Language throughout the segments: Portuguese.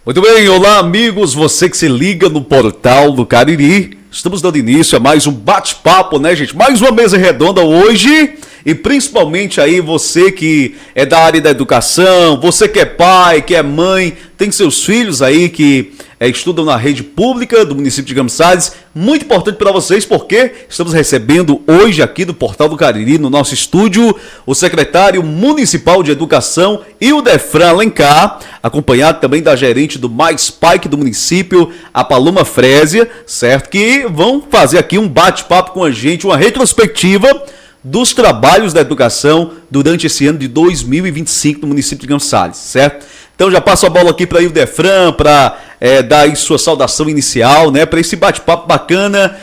Muito bem, olá amigos, você que se liga no Portal do Cariri. Estamos dando início a mais um bate-papo, né, gente? Mais uma mesa redonda hoje. E principalmente aí você que é da área da educação, você que é pai, que é mãe, tem seus filhos aí que estudam na rede pública do município de Campos Sales. Muito importante para vocês porque estamos recebendo hoje aqui do Portal do Cariri, no nosso estúdio, o secretário municipal de educação, Ildefran Alencar, acompanhado também da gerente do Mais Pike do município, a Paloma Frésia, certo? Que vão fazer aqui um bate-papo com a gente, uma retrospectiva dos trabalhos da educação durante esse ano de 2025 no município de Campos Sales, certo? Então já passo a bola aqui para o Ildefran, para dar aí sua saudação inicial, né? Para esse bate-papo bacana,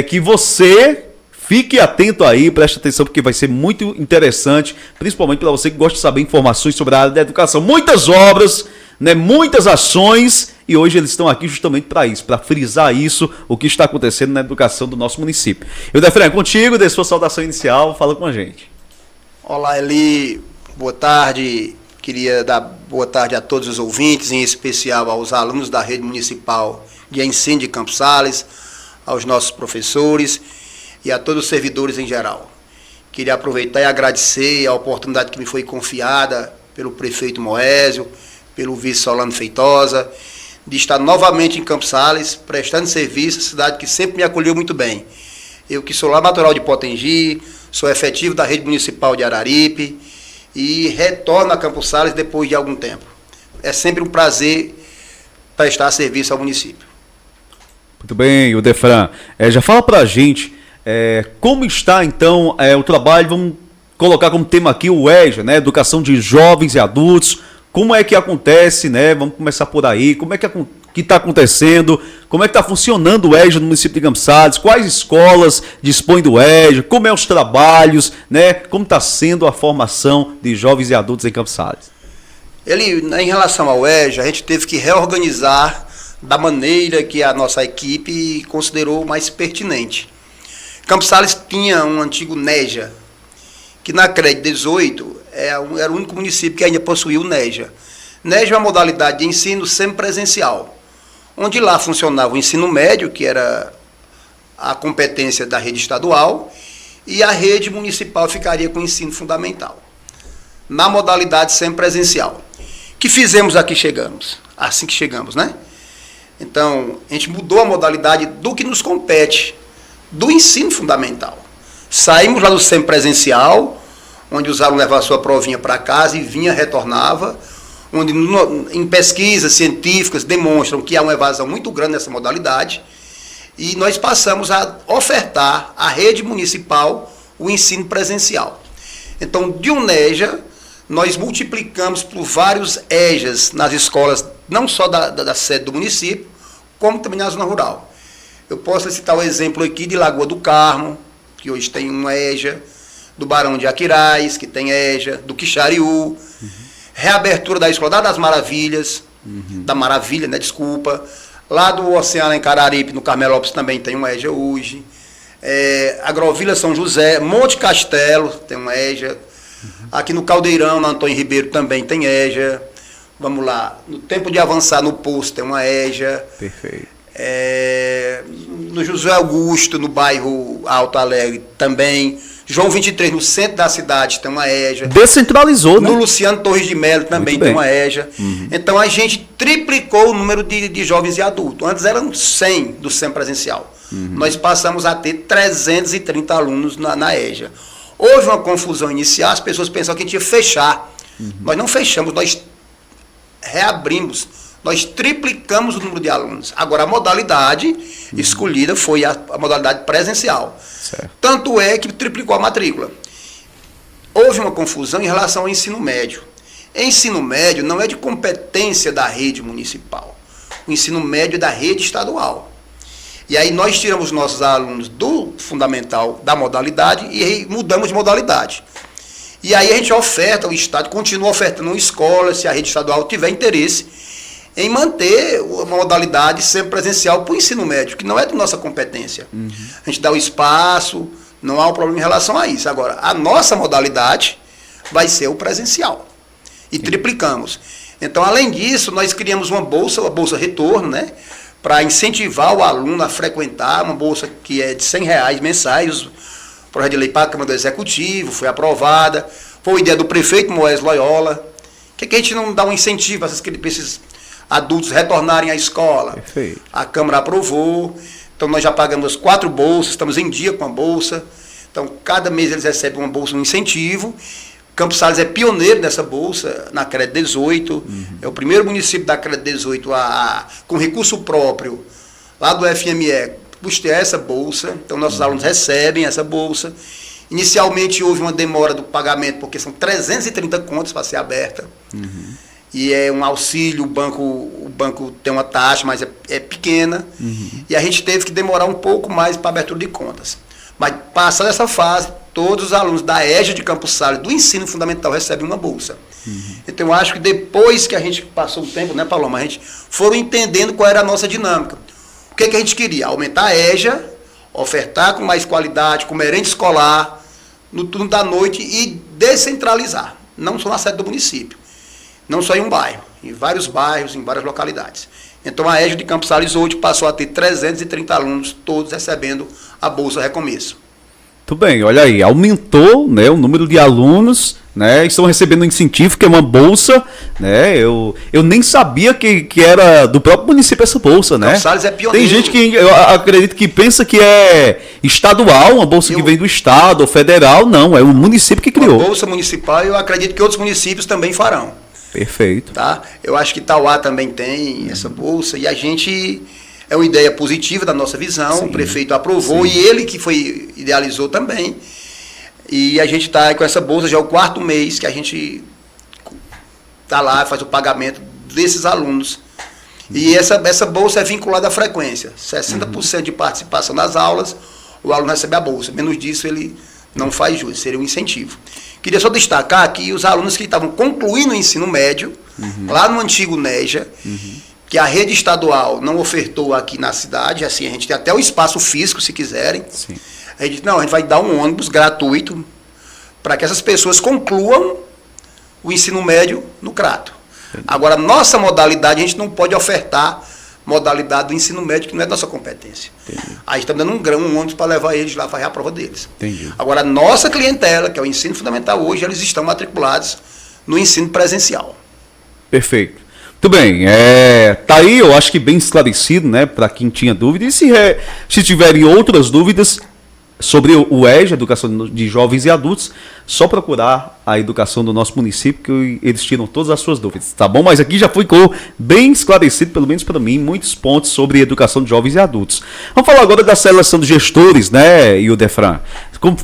que você fique atento aí, preste atenção, porque vai ser muito interessante, principalmente para você que gosta de saber informações sobre a área da educação. Muitas obras, né? Muitas ações, e hoje eles estão aqui justamente para isso, para frisar isso, o que está acontecendo na educação do nosso município. Ildefran, contigo, dê sua saudação inicial, fala com a gente. Olá, Eli, boa tarde. Queria dar boa tarde a todos os ouvintes, em especial aos alunos da Rede Municipal de Ensino de Campos Sales, aos nossos professores e a todos os servidores em geral. Queria aproveitar e agradecer a oportunidade que me foi confiada pelo prefeito Moésio, pelo vice Solano Feitosa, de estar novamente em Campos Sales, prestando serviço à cidade que sempre me acolheu muito bem. Eu que sou lá natural de Potengi, sou efetivo da Rede Municipal de Araripe, e retorno a Campos Sales depois de algum tempo. É sempre um prazer prestar serviço ao município. Muito bem, Ildefran. Já fala pra gente como está então o trabalho, vamos colocar como tema aqui o EJA, né? Educação de Jovens e Adultos. Como é que acontece, né? Vamos começar por aí. Como é que está acontecendo? Como é que está funcionando o EJA no município de Campos Sales? Quais escolas dispõem do EJA? Como é os trabalhos, né? Como está sendo a formação de jovens e adultos em Campos Sales? Em relação ao EJA, a gente teve que reorganizar da maneira que a nossa equipe considerou mais pertinente. Campos Sales tinha um antigo NEJA, que na CRED 18 era o único município que ainda possuía o NEJA. NEJA é uma modalidade de ensino semipresencial, onde lá funcionava o ensino médio, que era a competência da rede estadual, e a rede municipal ficaria com o ensino fundamental, na modalidade semipresencial. Que fizemos aqui assim que chegamos, né? Então, a gente mudou a modalidade do que nos compete, do ensino fundamental. Saímos lá do semipresencial, onde os alunos levavam a sua provinha para casa e retornava, onde em pesquisas científicas demonstram que há uma evasão muito grande nessa modalidade, e nós passamos a ofertar à rede municipal o ensino presencial. Então, de um NEJA, nós multiplicamos por vários EJAs nas escolas, não só da sede do município, como também na zona rural. Eu posso citar o exemplo aqui de Lagoa do Carmo, que hoje tem um EJA, do Barão de Aquiraz, que tem EJA, do Quixariú, reabertura da Escola das Maravilhas, da Maravilha, né, desculpa, lá do Oceano em Cararipe, no Carmelópolis também tem um EJA hoje, Agrovila São José, Monte Castelo tem um EJA, aqui no Caldeirão, na Antônio Ribeiro também tem EJA, vamos lá, no Tempo de Avançar no Poço tem uma EJA. Perfeito. No José Augusto, no bairro Alto Alegre também, João 23, no centro da cidade, tem uma EJA. Descentralizou, né? No Luciano Torres de Melo também tem uma EJA. Então, a gente triplicou o número de jovens e adultos. Antes eram 100 do semipresencial. Nós passamos a ter 330 alunos na EJA. Houve uma confusão inicial, as pessoas pensavam que a gente ia fechar. Nós não fechamos, nós reabrimos. Nós triplicamos o número de alunos. Agora, a modalidade escolhida foi a modalidade presencial. Certo. Tanto é que triplicou a matrícula. Houve uma confusão em relação ao ensino médio. Ensino médio não é de competência da rede municipal. O ensino médio é da rede estadual. E aí nós tiramos nossos alunos do fundamental da modalidade e mudamos de modalidade. E aí a gente oferta, o Estado continua ofertando uma escola, se a rede estadual tiver interesse em manter uma modalidade sempre presencial para o ensino médio, que não é de nossa competência. A gente dá o espaço, não há um problema em relação a isso. Agora, a nossa modalidade vai ser o presencial. E triplicamos. Então, além disso, nós criamos uma bolsa retorno, né? Para incentivar o aluno a frequentar, uma bolsa que é de R$100 mensais. O projeto de lei para a Câmara do Executivo foi aprovada. Foi ideia do prefeito Moés Loyola. Por que a gente não dá um incentivo para esses adultos retornarem à escola? Perfeito. A Câmara aprovou. Então, nós já pagamos 4 bolsas, estamos em dia com a bolsa. Então, cada mês eles recebem uma bolsa, um incentivo. Campos Sales é pioneiro nessa bolsa, na Crédito 18. É o primeiro município da Crédito 18 com recurso próprio, lá do FME, custear essa bolsa. Então, nossos alunos recebem essa bolsa. Inicialmente, houve uma demora do pagamento, porque são 330 contas para ser aberta. E é um auxílio, o banco tem uma taxa, mas é pequena. E a gente teve que demorar um pouco mais para a abertura de contas. Mas, passada essa fase, todos os alunos da EJA de Campos Sales, do ensino fundamental, recebem uma bolsa. Então, eu acho que depois que a gente passou o tempo, né, Paloma, a gente foram entendendo qual era a nossa dinâmica. O que a gente queria? Aumentar a EJA, ofertar com mais qualidade, com merenda escolar, no turno da noite e descentralizar. Não só na sede do município, não só em um bairro, em vários bairros, em várias localidades. Então, a EJA de Campos Sales hoje passou a ter 330 alunos, todos recebendo a Bolsa Recomeço. Muito bem, olha aí, aumentou, né, o número de alunos, né, estão recebendo um incentivo, que é uma bolsa, né, eu nem sabia que era do próprio município essa bolsa, né. Campos Sales é pioneiro. Tem gente que, eu acredito, que pensa que é estadual, uma bolsa que vem do estado ou federal, não, é o município que criou. Uma bolsa municipal, eu acredito que outros municípios também farão. Perfeito. Tá? Eu acho que Itauá também tem essa bolsa, e a gente... É uma ideia positiva da nossa visão, o prefeito aprovou, e ele que idealizou também. E a gente está com essa bolsa, já é o 4º mês que a gente está lá, faz o pagamento desses alunos. E essa bolsa é vinculada à frequência. 60% de participação nas aulas, o aluno recebe a bolsa. Menos disso, ele não faz jus, seria um incentivo. Queria só destacar que os alunos que estavam concluindo o ensino médio, lá no antigo NEJA, que a rede estadual não ofertou aqui na cidade, assim, a gente tem até o espaço físico, se quiserem. Sim. A gente vai dar um ônibus gratuito para que essas pessoas concluam o ensino médio no Crato. Agora, nossa modalidade, a gente não pode ofertar modalidade do ensino médio, que não é nossa competência. Entendi. Aí estamos dando um ônibus para levar eles lá fazer a prova deles. Entendi. Agora, nossa clientela, que é o ensino fundamental hoje, eles estão matriculados no ensino presencial. Perfeito. Muito bem, tá aí, eu acho que bem esclarecido, né, para quem tinha dúvida. E se tiverem outras dúvidas sobre o EJA, Educação de Jovens e Adultos, só procurar a educação do nosso município, que eles tiram todas as suas dúvidas, tá bom? Mas aqui já ficou bem esclarecido, pelo menos para mim, muitos pontos sobre educação de jovens e adultos. Vamos falar agora da seleção de gestores, né, Ildefran?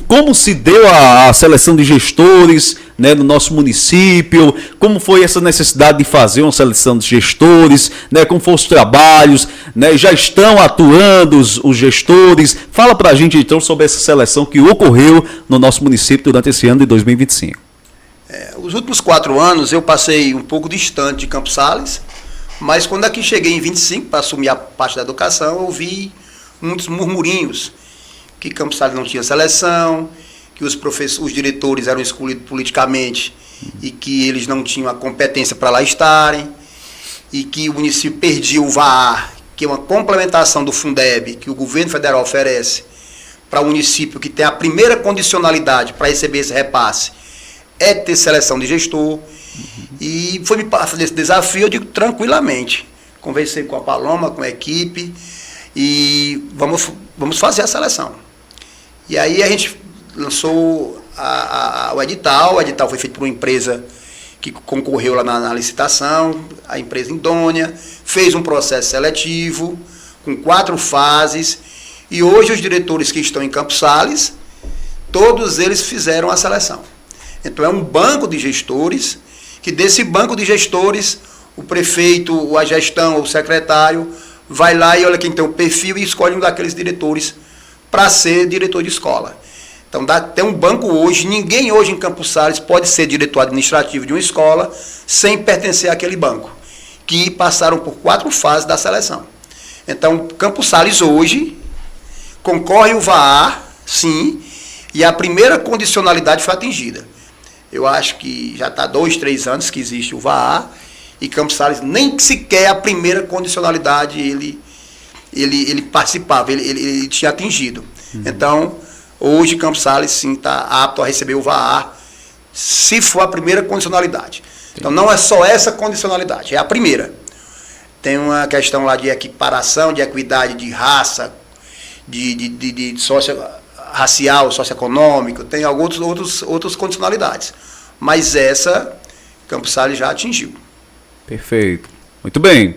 Como se deu a seleção de gestores, né, no nosso município? Como foi essa necessidade de fazer uma seleção de gestores? Né, como foram os trabalhos? Né, já estão atuando os gestores? Fala para a gente, então, sobre essa seleção que ocorreu no nosso município durante esse ano de 2025. Os últimos 4 anos eu passei um pouco distante de Campos Sales, mas quando aqui cheguei em 25 para assumir a parte da educação, eu ouvi muitos murmurinhos que Campos Sales não tinha seleção, que os diretores eram escolhidos politicamente e que eles não tinham a competência para lá estarem, e que o município perdia o VAR, que é uma complementação do Fundeb, que o governo federal oferece para o município, que tem a primeira condicionalidade para receber esse repasse, é ter seleção de gestor. E foi me fazer esse desafio, eu digo tranquilamente. Conversei com a Paloma, com a equipe, e vamos fazer a seleção. E aí a gente lançou o edital foi feito por uma empresa que concorreu lá na licitação, a empresa idônea, fez um processo seletivo, com 4 fases, e hoje os diretores que estão em Campos Sales, todos eles fizeram a seleção. Então é um banco de gestores, que desse banco de gestores, o prefeito, a gestão, o secretário, vai lá e olha quem tem o perfil e escolhe um daqueles diretores para ser diretor de escola. Então tem um banco hoje, ninguém hoje em Campos Sales pode ser diretor administrativo de uma escola sem pertencer àquele banco, que passaram por 4 fases da seleção. Então Campos Sales hoje concorre o VAR, sim, e a primeira condicionalidade foi atingida. Eu acho que já está 2, 3 anos que existe o VAR, E Campos Sales nem sequer a primeira condicionalidade ele participava, ele tinha atingido. Então, hoje Campos Sales sim está apto a receber o VAR, se for a primeira condicionalidade. Então não é só essa condicionalidade, é a primeira. Tem uma questão lá de equiparação, de equidade de raça, de racial, socioeconômico, tem outras condicionalidades. Mas essa, Campos Sales já atingiu. Perfeito. Muito bem.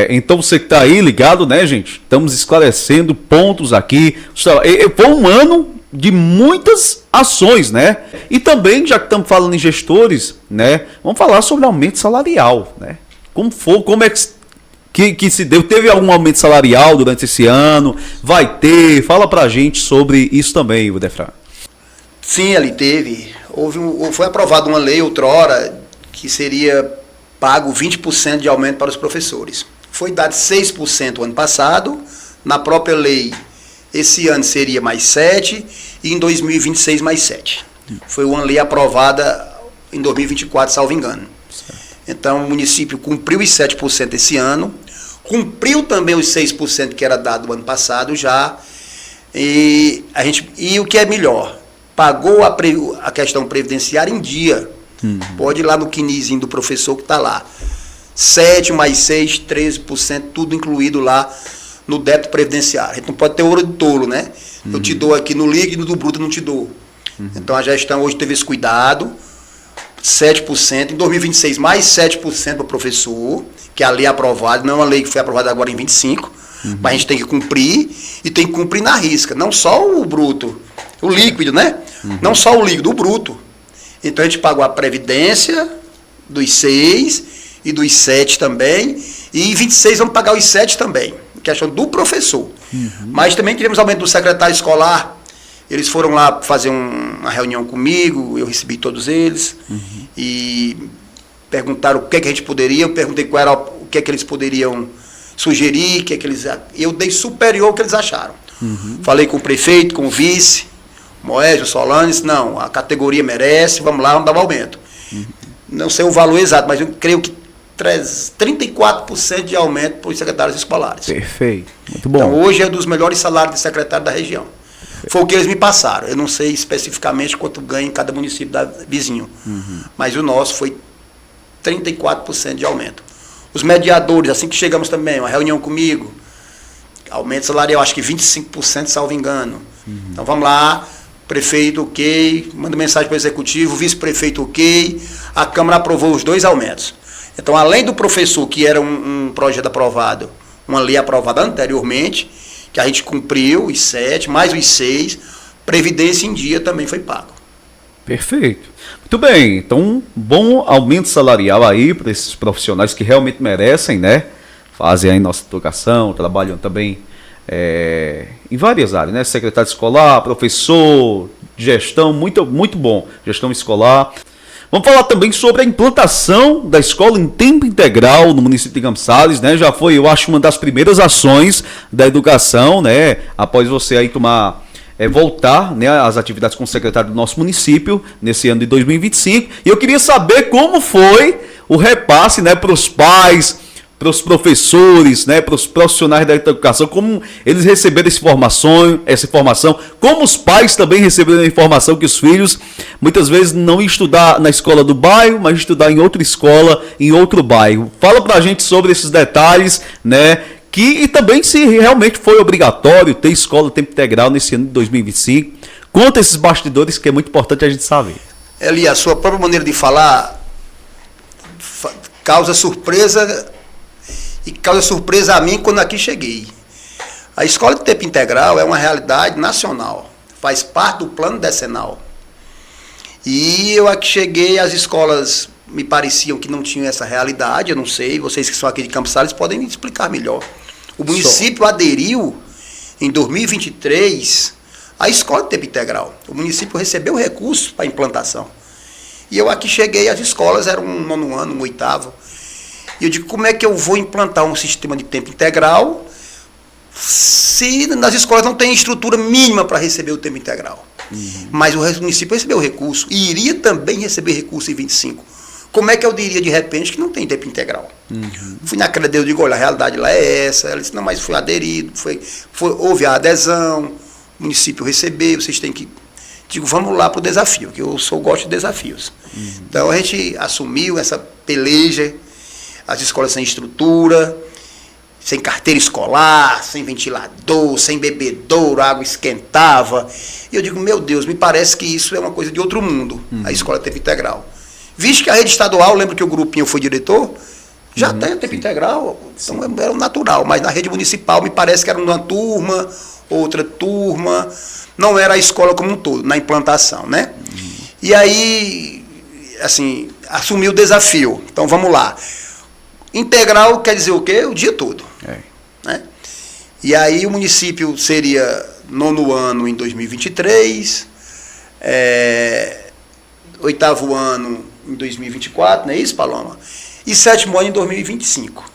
Então você que está aí ligado, né, gente? Estamos esclarecendo pontos aqui. Foi um ano de muitas ações, né? E também, já que estamos falando em gestores, né? Vamos falar sobre aumento salarial, né? Como é que se deu? Teve algum aumento salarial durante esse ano? Vai ter? Fala pra gente sobre isso também, Udefran. Sim, ele teve. Foi aprovada uma lei outrora que seria pago 20% de aumento para os professores. Foi dado 6% ano passado, na própria lei esse ano seria mais 7% e em 2026 mais 7%. Foi uma lei aprovada em 2024, salvo engano. Então o município cumpriu os 7% esse ano, cumpriu também os 6% que era dado no ano passado já, e o que é melhor, pagou a questão previdenciária em dia. Pode ir lá no quinizinho do professor que está lá. 7 mais 6, 13%, tudo incluído lá no débito previdenciário. A gente não pode ter ouro de tolo, né? Eu te dou aqui no líquido, do bruto não te dou. Então a gestão hoje teve esse cuidado, 7%, em 2026 mais 7% para o professor, que é a lei aprovada, não é uma lei que foi aprovada agora em 25, mas a gente tem que cumprir, e tem que cumprir na risca, não só o bruto, o líquido, né? Não só o líquido, o bruto. Então a gente pagou a previdência dos 6 e dos 7 também, e em 26 vamos pagar os 7 também, questão do professor. Mas também tivemos aumento do secretário escolar. Eles foram lá fazer uma reunião comigo, eu recebi todos eles, e perguntaram o que é que a gente poderia, eu perguntei o que é que eles poderiam sugerir, o que é que eles, eu dei superior ao que eles acharam. Falei com o prefeito, com o vice, Moésio, Solanes, não, a categoria merece, vamos lá, vamos dar um aumento. Não sei o valor exato, mas eu creio que 34% de aumento para os secretários escolares. Perfeito, muito bom. Então hoje é dos melhores salários de secretário da região. Foi o que eles me passaram. Eu não sei especificamente quanto ganha em cada município vizinho. Mas o nosso foi 34% de aumento. Os mediadores, assim que chegamos também, uma reunião comigo, aumento salarial, acho que 25%, salvo engano. Então vamos lá, prefeito ok, manda mensagem para o executivo, vice-prefeito ok, a Câmara aprovou os 2 aumentos. Então, além do professor, que era um projeto aprovado, uma lei aprovada anteriormente, que a gente cumpriu, os 7, mais os 6, previdência em dia também foi pago. Perfeito. Muito bem, então um bom aumento salarial aí para esses profissionais que realmente merecem, né? Fazem aí nossa educação, trabalham também em várias áreas, né? Secretário escolar, professor, gestão, muito bom, gestão escolar. Vamos falar também sobre a implantação da escola em tempo integral no município de Campos Sales, né? Já foi, eu acho, uma das primeiras ações da educação, né? Após você aí voltar, né, às atividades com o secretário do nosso município nesse ano de 2025. E eu queria saber como foi o repasse, né, para os pais, para os professores, né, para os profissionais da educação, como eles receberam essa informação, como os pais também receberam a informação que os filhos muitas vezes não iam estudar na escola do bairro, mas estudar em outra escola, em outro bairro. Fala pra gente sobre esses detalhes, né, e também se realmente foi obrigatório ter escola tempo integral nesse ano de 2025. Conta esses bastidores que é muito importante a gente saber. Eli, a sua própria maneira de falar causa surpresa. E causa surpresa a mim quando aqui cheguei. A escola de tempo integral é uma realidade nacional, faz parte do plano decenal. E eu aqui cheguei, as escolas me pareciam que não tinham essa realidade, eu não sei, vocês que são aqui de Campos Sales podem me explicar melhor. O município aderiu em 2023 à escola de tempo integral. O município recebeu recursos para implantação. E eu aqui cheguei, as escolas eram um 9º ano, um 8º. E eu digo, como é que eu vou implantar um sistema de tempo integral se nas escolas não tem estrutura mínima para receber o tempo integral? Mas o município recebeu recurso e iria também receber recurso em 25. Como é que eu diria de repente que não tem tempo integral? Fui na credencial, eu digo, olha, a realidade lá é essa. Ela disse, não, mas foi aderido, houve a adesão, o município recebeu, vocês têm que... Digo, vamos lá para o desafio, que eu gosto de desafios. Então a gente assumiu essa peleja, as escolas sem estrutura, sem carteira escolar, sem ventilador, sem bebedouro, a água esquentava. E eu digo, meu Deus, me parece que isso é uma coisa de outro mundo, a escola tempo integral. Visto que a rede estadual, lembro que o grupinho foi diretor, já tem tempo integral, então era o natural, mas na rede municipal me parece que era uma turma, outra turma, não era a escola como um todo, na implantação, né? E aí, assim, assumi o desafio, então vamos lá. Integral quer dizer o quê? O dia todo. Né? E aí o município seria 9º ano em 2023, 8º ano em 2024, não é isso, Paloma? E 7º ano em 2025.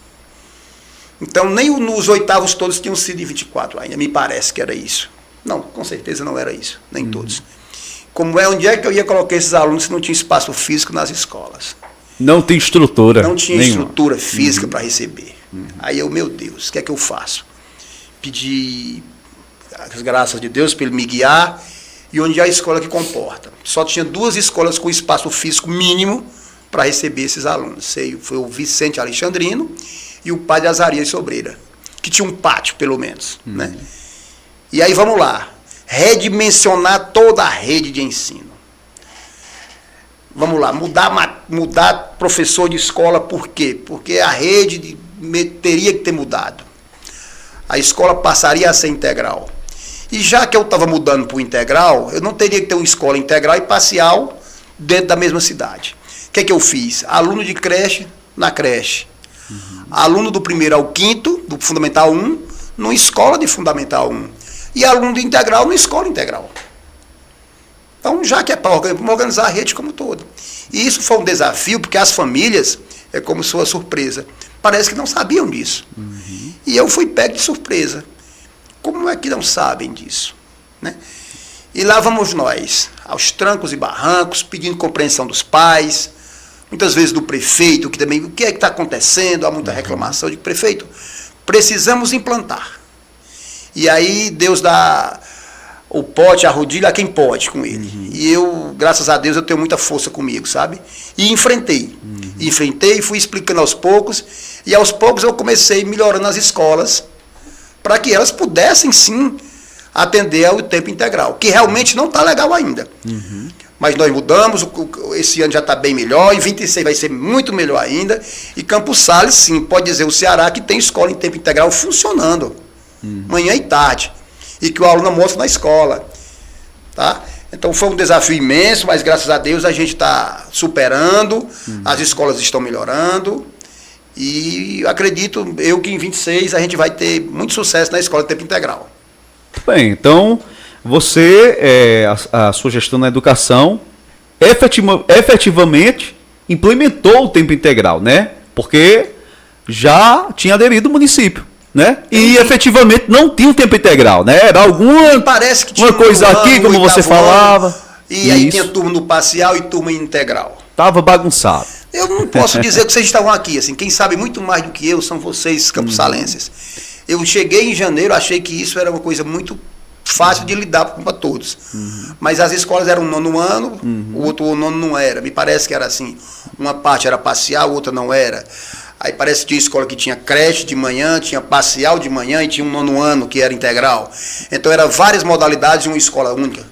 Então, nem nos 8º todos tinham sido em 24 ainda, me parece que era isso. Não, com certeza não era isso, nem todos. Onde é que eu ia colocar esses alunos se não tinha espaço físico nas escolas? Não tem estrutura. Não tinha nenhuma. Estrutura física para receber. Aí eu, meu Deus, o que é que eu faço? Pedi as graças de Deus para ele me guiar, e onde há a escola que comporta. Só tinha 2 escolas com espaço físico mínimo para receber esses alunos. Foi o Vicente Alexandrino e o Padre Azarias Sobreira, que tinha um pátio, pelo menos. Né? E aí vamos lá, redimensionar toda a rede de ensino. Vamos lá, mudar professor de escola, por quê? Porque a rede teria que ter mudado. A escola passaria a ser integral. E já que eu estava mudando para o integral, eu não teria que ter uma escola integral e parcial dentro da mesma cidade. O que é que eu fiz? Aluno de creche na creche. Aluno do 1º ao 5º, do Fundamental 1, numa escola de Fundamental 1. E aluno de integral numa escola integral. Então, já que é para organizar a rede como um todo. E isso foi um desafio, porque as famílias, é como sua surpresa, parece que não sabiam disso. E eu fui pego de surpresa. Como é que não sabem disso? Né? E lá vamos nós, aos trancos e barrancos, pedindo compreensão dos pais, muitas vezes do prefeito, que também, o que é que está acontecendo? Há muita reclamação. Eu digo, prefeito, precisamos implantar. E aí Deus dá o pote, a rodilha a quem pode com ele. E eu, graças a Deus, eu tenho muita força comigo, sabe? E enfrentei. Enfrentei, fui explicando aos poucos, e aos poucos eu comecei melhorando as escolas, para que elas pudessem, sim, atender ao tempo integral, que realmente não está legal ainda. Mas nós mudamos, esse ano já está bem melhor, e 26 vai ser muito melhor ainda, e Campos Sales, sim, pode dizer o Ceará que tem escola em tempo integral funcionando, manhã e tarde, e que o aluno almoça na escola. Tá? Então foi um desafio imenso, mas graças a Deus a gente está superando, as escolas estão melhorando, e acredito eu que em 26 a gente vai ter muito sucesso na escola de tempo integral. Bem, então você, a sua gestão na educação, efetivamente implementou o tempo integral, né? Porque já tinha aderido o município, né? E efetivamente não tinha o tempo integral, né? Era alguma parece que tinha uma coisa aqui, como você falava. E aí tinha turma no parcial e turma integral. Tava bagunçado. Eu não posso dizer que vocês estavam aqui, assim, quem sabe muito mais do que eu são vocês, campossalenses. Eu cheguei em janeiro, achei que isso era uma coisa muito fácil de lidar para todos. Mas as escolas eram 9º ano, o outro 9º não era. Me parece que era assim, uma parte era parcial, outra não era. Aí parece que tinha escola que tinha creche de manhã, tinha parcial de manhã e tinha um 9º ano que era integral. Então eram várias modalidades de uma escola única.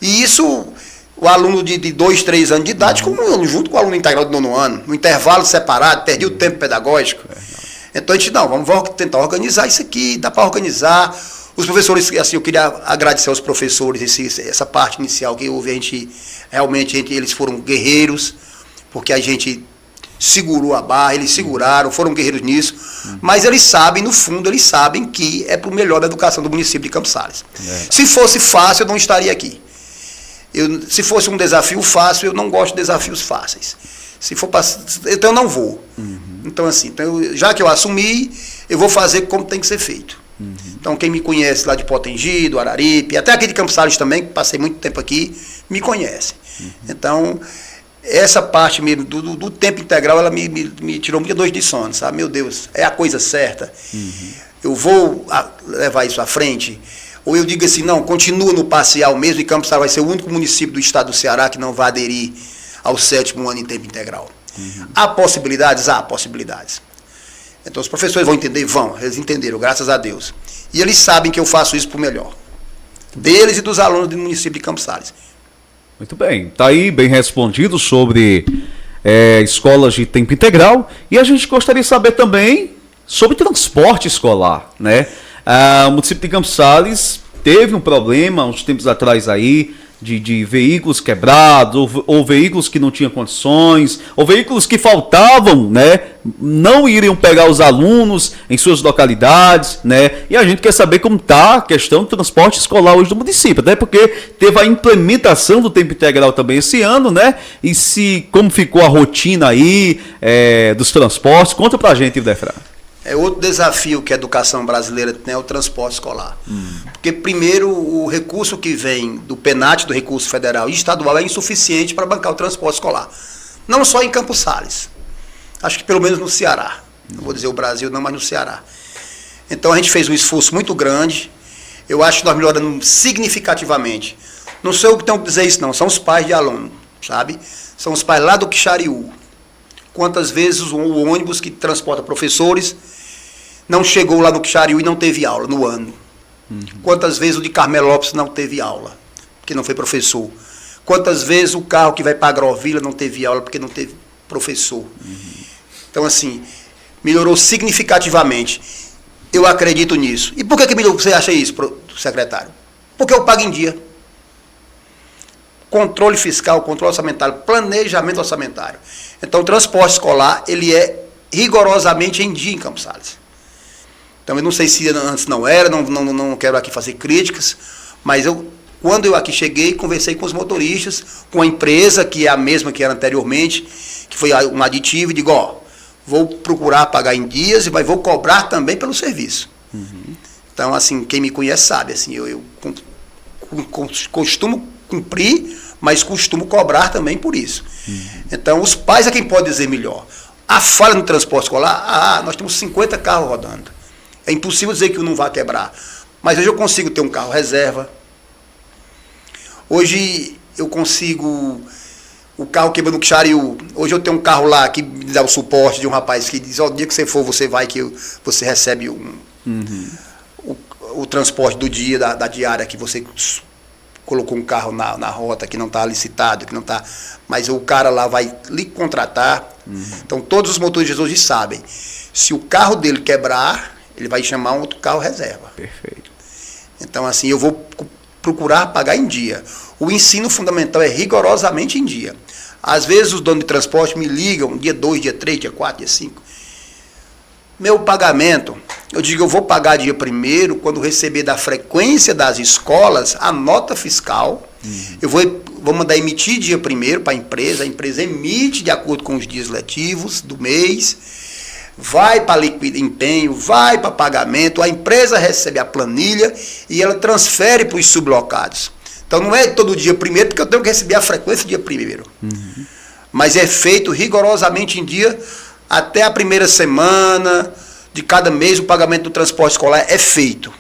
E isso, o aluno de 2, 3 anos de idade, junto com o aluno integral de 9º ano, no intervalo separado, perdia o tempo pedagógico. Então a gente, não, vamos tentar organizar isso aqui, dá para organizar. Os professores, assim, eu queria agradecer aos professores essa parte inicial que houve, eles foram guerreiros, porque a gente segurou a barra, eles seguraram, foram guerreiros nisso, mas eles sabem, no fundo, eles sabem que é para o melhor da educação do município de Campos Sales. Se fosse fácil, eu não estaria aqui. Se fosse um desafio fácil, eu não gosto de desafios fáceis. Então eu não vou. Então, assim, já que eu assumi, eu vou fazer como tem que ser feito. Então, quem me conhece lá de Potengi, do Araripe, até aqui de Campos Sales também, que passei muito tempo aqui, me conhece. Então, essa parte mesmo do tempo integral, ela me tirou muita noite de sono, sabe? Meu Deus, é a coisa certa. Eu vou levar isso à frente? Ou eu digo assim, não, continua no parcial mesmo, e Campos Sales vai ser o único município do estado do Ceará que não vai aderir ao 7º ano em tempo integral. Há possibilidades? Há possibilidades. Então os professores vão entender? Vão, eles entenderam, graças a Deus. E eles sabem que eu faço isso para o melhor. Deles e dos alunos do município de Campos Sales. Muito bem, está aí bem respondido sobre escolas de tempo integral. E a gente gostaria de saber também sobre transporte escolar, né? O município de Campos Sales teve um problema uns tempos atrás aí de veículos quebrados, ou veículos que não tinham condições, ou veículos que faltavam, né? Não iriam pegar os alunos em suas localidades, né? E a gente quer saber como está a questão do transporte escolar hoje do município, até porque teve a implementação do tempo integral também esse ano, né? E como ficou a rotina aí dos transportes, conta pra gente, Defra. É outro desafio que a educação brasileira tem, é o transporte escolar. Porque, primeiro, o recurso que vem do PENAT, do recurso federal e estadual, é insuficiente para bancar o transporte escolar. Não só em Campos Sales. Acho que pelo menos no Ceará. Não vou dizer o Brasil não, mas no Ceará. Então a gente fez um esforço muito grande. Eu acho que nós melhoramos significativamente. Não sou eu que tenho que dizer isso não, são os pais de aluno, sabe? São os pais lá do Quixariú. Quantas vezes o ônibus que transporta professores não chegou lá no Quixariú e não teve aula no ano. Quantas vezes o de Carmelópolis não teve aula, porque não foi professor. Quantas vezes o carro que vai para Agrovila não teve aula, porque não teve professor. Então, assim, melhorou significativamente. Eu acredito nisso. E por que melhorou? Você acha isso, secretário? Porque eu pago em dia. Controle fiscal, controle orçamentário, planejamento orçamentário. Então, o transporte escolar, ele é rigorosamente em dia em Campos Sales. Então, eu não sei se antes não era, não quero aqui fazer críticas, mas quando eu aqui cheguei, conversei com os motoristas, com a empresa, que é a mesma que era anteriormente, que foi um aditivo, e digo, vou procurar pagar em dias, mas vou cobrar também pelo serviço. Então, assim, quem me conhece sabe, assim, eu costumo cumprir, mas costumo cobrar também por isso. Então, os pais é quem pode dizer melhor. A falha no transporte escolar, nós temos 50 carros rodando. É impossível dizer que um não vai quebrar. Mas hoje eu consigo ter um carro reserva. Hoje eu consigo... O carro quebra no Quixariú. Hoje eu tenho um carro lá que me dá o suporte de um rapaz que diz, o dia que você for, você vai, que você recebe o transporte do dia, da diária, que você colocou um carro na rota que não está licitado, que não está... Mas o cara lá vai lhe contratar. Então todos os motoristas hoje sabem. Se o carro dele quebrar, ele vai chamar um outro carro reserva. Perfeito. Então, assim, eu vou procurar pagar em dia. O ensino fundamental é rigorosamente em dia. Às vezes os donos de transporte me ligam dia 2, dia 3, dia 4, dia 5. Meu pagamento, eu digo, eu vou pagar dia 1º, quando receber da frequência das escolas a nota fiscal. Eu vou mandar emitir dia 1º para a empresa emite de acordo com os dias letivos do mês, vai para empenho, vai para pagamento, a empresa recebe a planilha e ela transfere para os sublocados. Então não é todo dia 1º, porque eu tenho que receber a frequência dia 1º. Mas é feito rigorosamente em dia, até a primeira semana de cada mês o pagamento do transporte escolar é feito.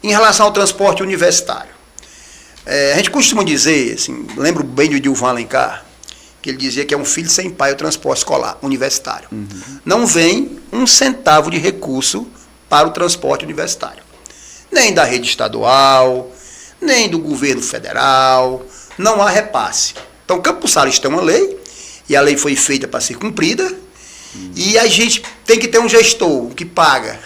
Em relação ao transporte universitário, a gente costuma dizer, assim, lembro bem do Edilvan Alencar, que ele dizia que é um filho sem pai o transporte escolar universitário. Não vem um centavo de recurso para o transporte universitário. Nem da rede estadual, nem do governo federal, não há repasse. Então, Campos Sales tem uma lei, e a lei foi feita para ser cumprida, e a gente tem que ter um gestor que paga.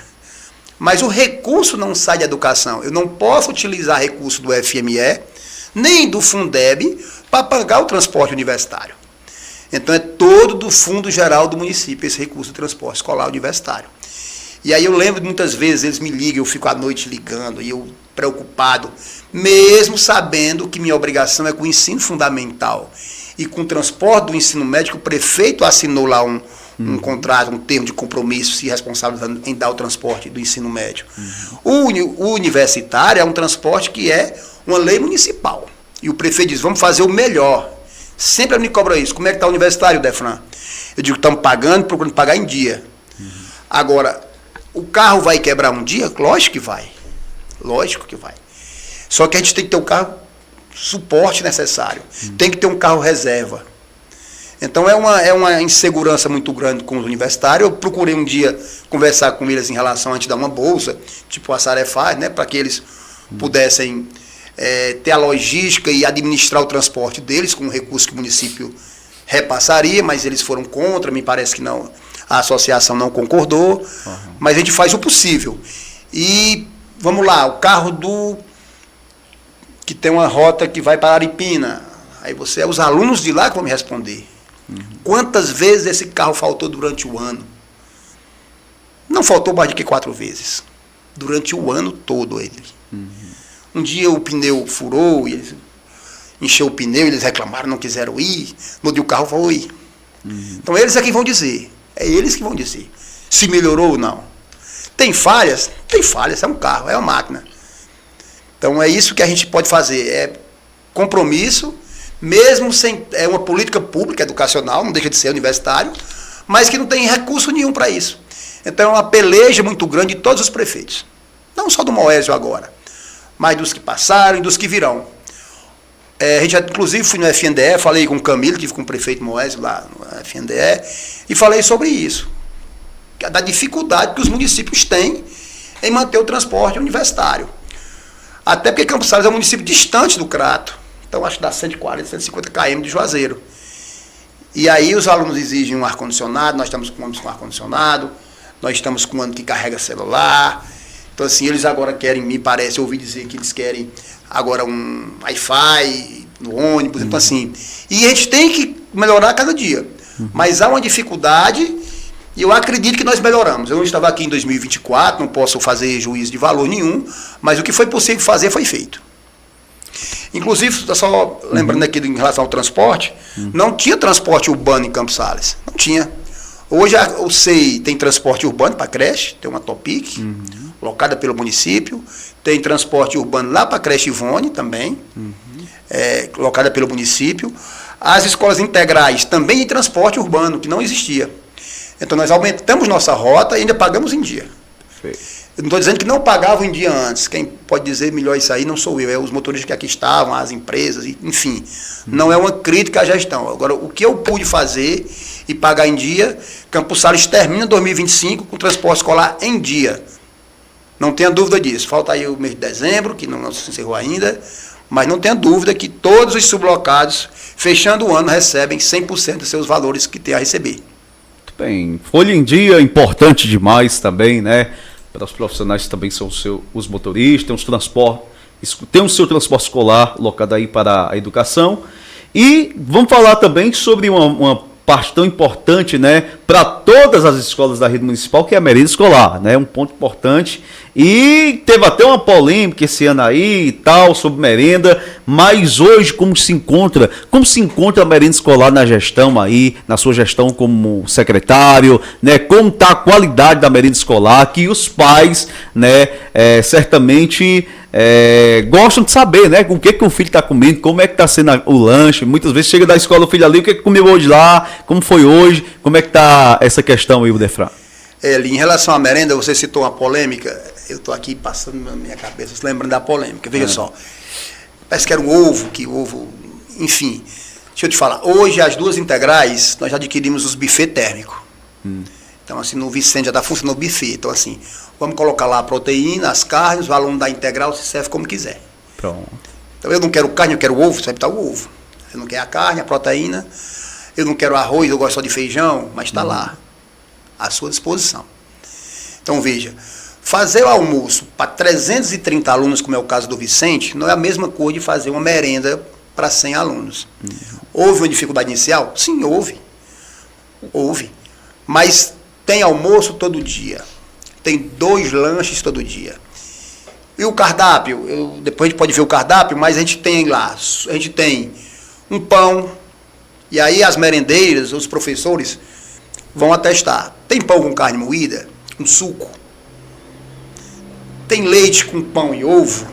Mas o recurso não sai da educação. Eu não posso utilizar recurso do FME, nem do Fundeb, para pagar o transporte universitário. Então é todo do fundo geral do município, esse recurso do transporte escolar universitário. E aí eu lembro de muitas vezes, eles me ligam, eu fico à noite ligando, e eu preocupado, mesmo sabendo que minha obrigação é com o ensino fundamental. E com o transporte do ensino médio, o prefeito assinou lá um contrato, um termo de compromisso, se responsabilizando em dar o transporte do ensino médio. O universitário é um transporte que é uma lei municipal. E o prefeito diz, vamos fazer o melhor. Sempre me cobra isso. Como é que está o universitário, Defran? Eu digo, estamos pagando, procurando pagar em dia. Agora, o carro vai quebrar um dia? Lógico que vai. Lógico que vai. Só que a gente tem que ter o carro suporte necessário. Tem que ter um carro reserva. Então é uma insegurança muito grande com os universitários. Eu procurei um dia conversar com eles em relação a gente dar uma bolsa, tipo a Saré faz, né, para que eles pudessem ter a logística e administrar o transporte deles com o recurso que o município repassaria, mas eles foram contra, me parece que não, a associação não concordou, mas a gente faz o possível. E vamos lá, o carro que tem uma rota que vai para Aripina, aí os alunos de lá que vão me responder. Quantas vezes esse carro faltou durante o ano? Não faltou mais do que 4 vezes. Durante o ano todo ele. Um dia o pneu furou, e eles encheu o pneu, eles reclamaram, não quiseram ir. No dia o carro foi. Então eles é quem vão dizer. É eles que vão dizer se melhorou ou não. Tem falhas? Tem falhas, é um carro, é uma máquina. Então é isso que a gente pode fazer. É compromisso, mesmo sem. É uma política pública, educacional, não deixa de ser universitário, mas que não tem recurso nenhum para isso. Então é uma peleja muito grande de todos os prefeitos. Não só do Moésio agora, mas dos que passaram e dos que virão. A gente, inclusive, fui no FNDE, falei com o Camilo, tive com o prefeito Moésio lá no FNDE, e falei sobre isso. Da dificuldade que os municípios têm em manter o transporte universitário. Até porque Campos Sales é um município distante do Crato. Então, acho que dá 140, 150 km de Juazeiro. E aí os alunos exigem um ar-condicionado, nós estamos com ônibus com ar-condicionado, nós estamos com um ônibus que carrega celular. Então, assim, eles agora querem, me parece, eu ouvi dizer que eles querem agora um Wi-Fi no ônibus. Então, assim, e a gente tem que melhorar cada dia. Mas há uma dificuldade e eu acredito que nós melhoramos. Eu não estava aqui em 2024, não posso fazer juízo de valor nenhum, mas o que foi possível fazer foi feito. Inclusive, só lembrando aqui em relação ao transporte, não tinha transporte urbano em Campos Sales. Não tinha. Hoje o SEI tem transporte urbano para creche, tem uma Topic, locada pelo município. Tem transporte urbano lá para a creche Ivone também, locada pelo município. As escolas integrais também em transporte urbano, que não existia. Então nós aumentamos nossa rota e ainda pagamos em dia. Perfeito. Eu não estou dizendo que não pagavam em dia antes. Quem pode dizer melhor isso aí não sou eu, é os motoristas que aqui estavam, as empresas, enfim. Não é uma crítica à gestão. Agora, o que eu pude fazer e pagar em dia, Campos Sales termina 2025 com transporte escolar em dia. Não tenha dúvida disso. Falta aí o mês de dezembro, que não se encerrou ainda, mas não tenha dúvida que todos os sublocados, fechando o ano, recebem 100% dos seus valores que tem a receber. Muito bem. Folha em dia, importante demais também, né? Para os profissionais que também são os motoristas, tem o seu transporte escolar locado aí para a educação. E vamos falar também sobre uma parte tão importante, né, para todas as escolas da rede municipal, que é a merenda escolar, né? Um ponto importante. E teve até uma polêmica esse ano aí e tal, sobre merenda, mas hoje como se encontra a merenda escolar na gestão aí, na sua gestão como secretário, né? Como está a qualidade da merenda escolar, que os pais, né, certamente gostam de saber, né, com o que o filho está comendo, como é que está sendo o lanche. Muitas vezes chega da escola o filho ali, o que comeu hoje lá, como foi hoje, como é que está essa questão aí, o Defran? Em relação à merenda, você citou uma polêmica, eu estou aqui passando na minha cabeça, lembrando da polêmica, veja só, parece que era um ovo, enfim, deixa eu te falar, hoje as 2 integrais, nós já adquirimos os buffet térmicos, então assim, no Vicente já está funcionando o buffet, então assim, vamos colocar lá a proteína, as carnes, o aluno da integral se serve como quiser. Pronto. Então eu não quero carne, eu quero ovo, você vai botar o ovo, você não quer a carne, a proteína, eu não quero arroz, eu gosto só de feijão, mas está lá, à sua disposição. Então veja, fazer o almoço para 330 alunos, como é o caso do Vicente, não é a mesma coisa de fazer uma merenda para 100 alunos. Houve uma dificuldade inicial? Sim, houve. Mas tem almoço todo dia, tem 2 lanches todo dia. E o cardápio, depois a gente pode ver o cardápio, mas a gente tem lá, a gente tem um pão, e aí as merendeiras, os professores vão atestar. Tem pão com carne moída, um suco. Tem leite com pão e ovo.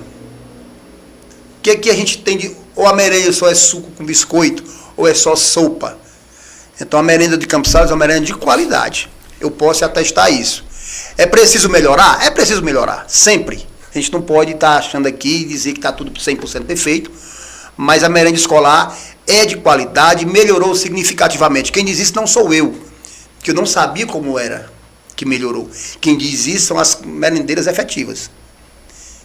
O que a gente tem de... Ou a merenda só é suco com biscoito, ou é só sopa. Então a merenda de Campos Sales é uma merenda de qualidade. Eu posso atestar isso. É preciso melhorar? É preciso melhorar, sempre. A gente não pode estar achando aqui e dizer que está tudo 100% perfeito, mas a merenda escolar é de qualidade, melhorou significativamente. Quem diz isso não sou eu, que eu não sabia como era que melhorou. Quem diz isso são as merendeiras efetivas,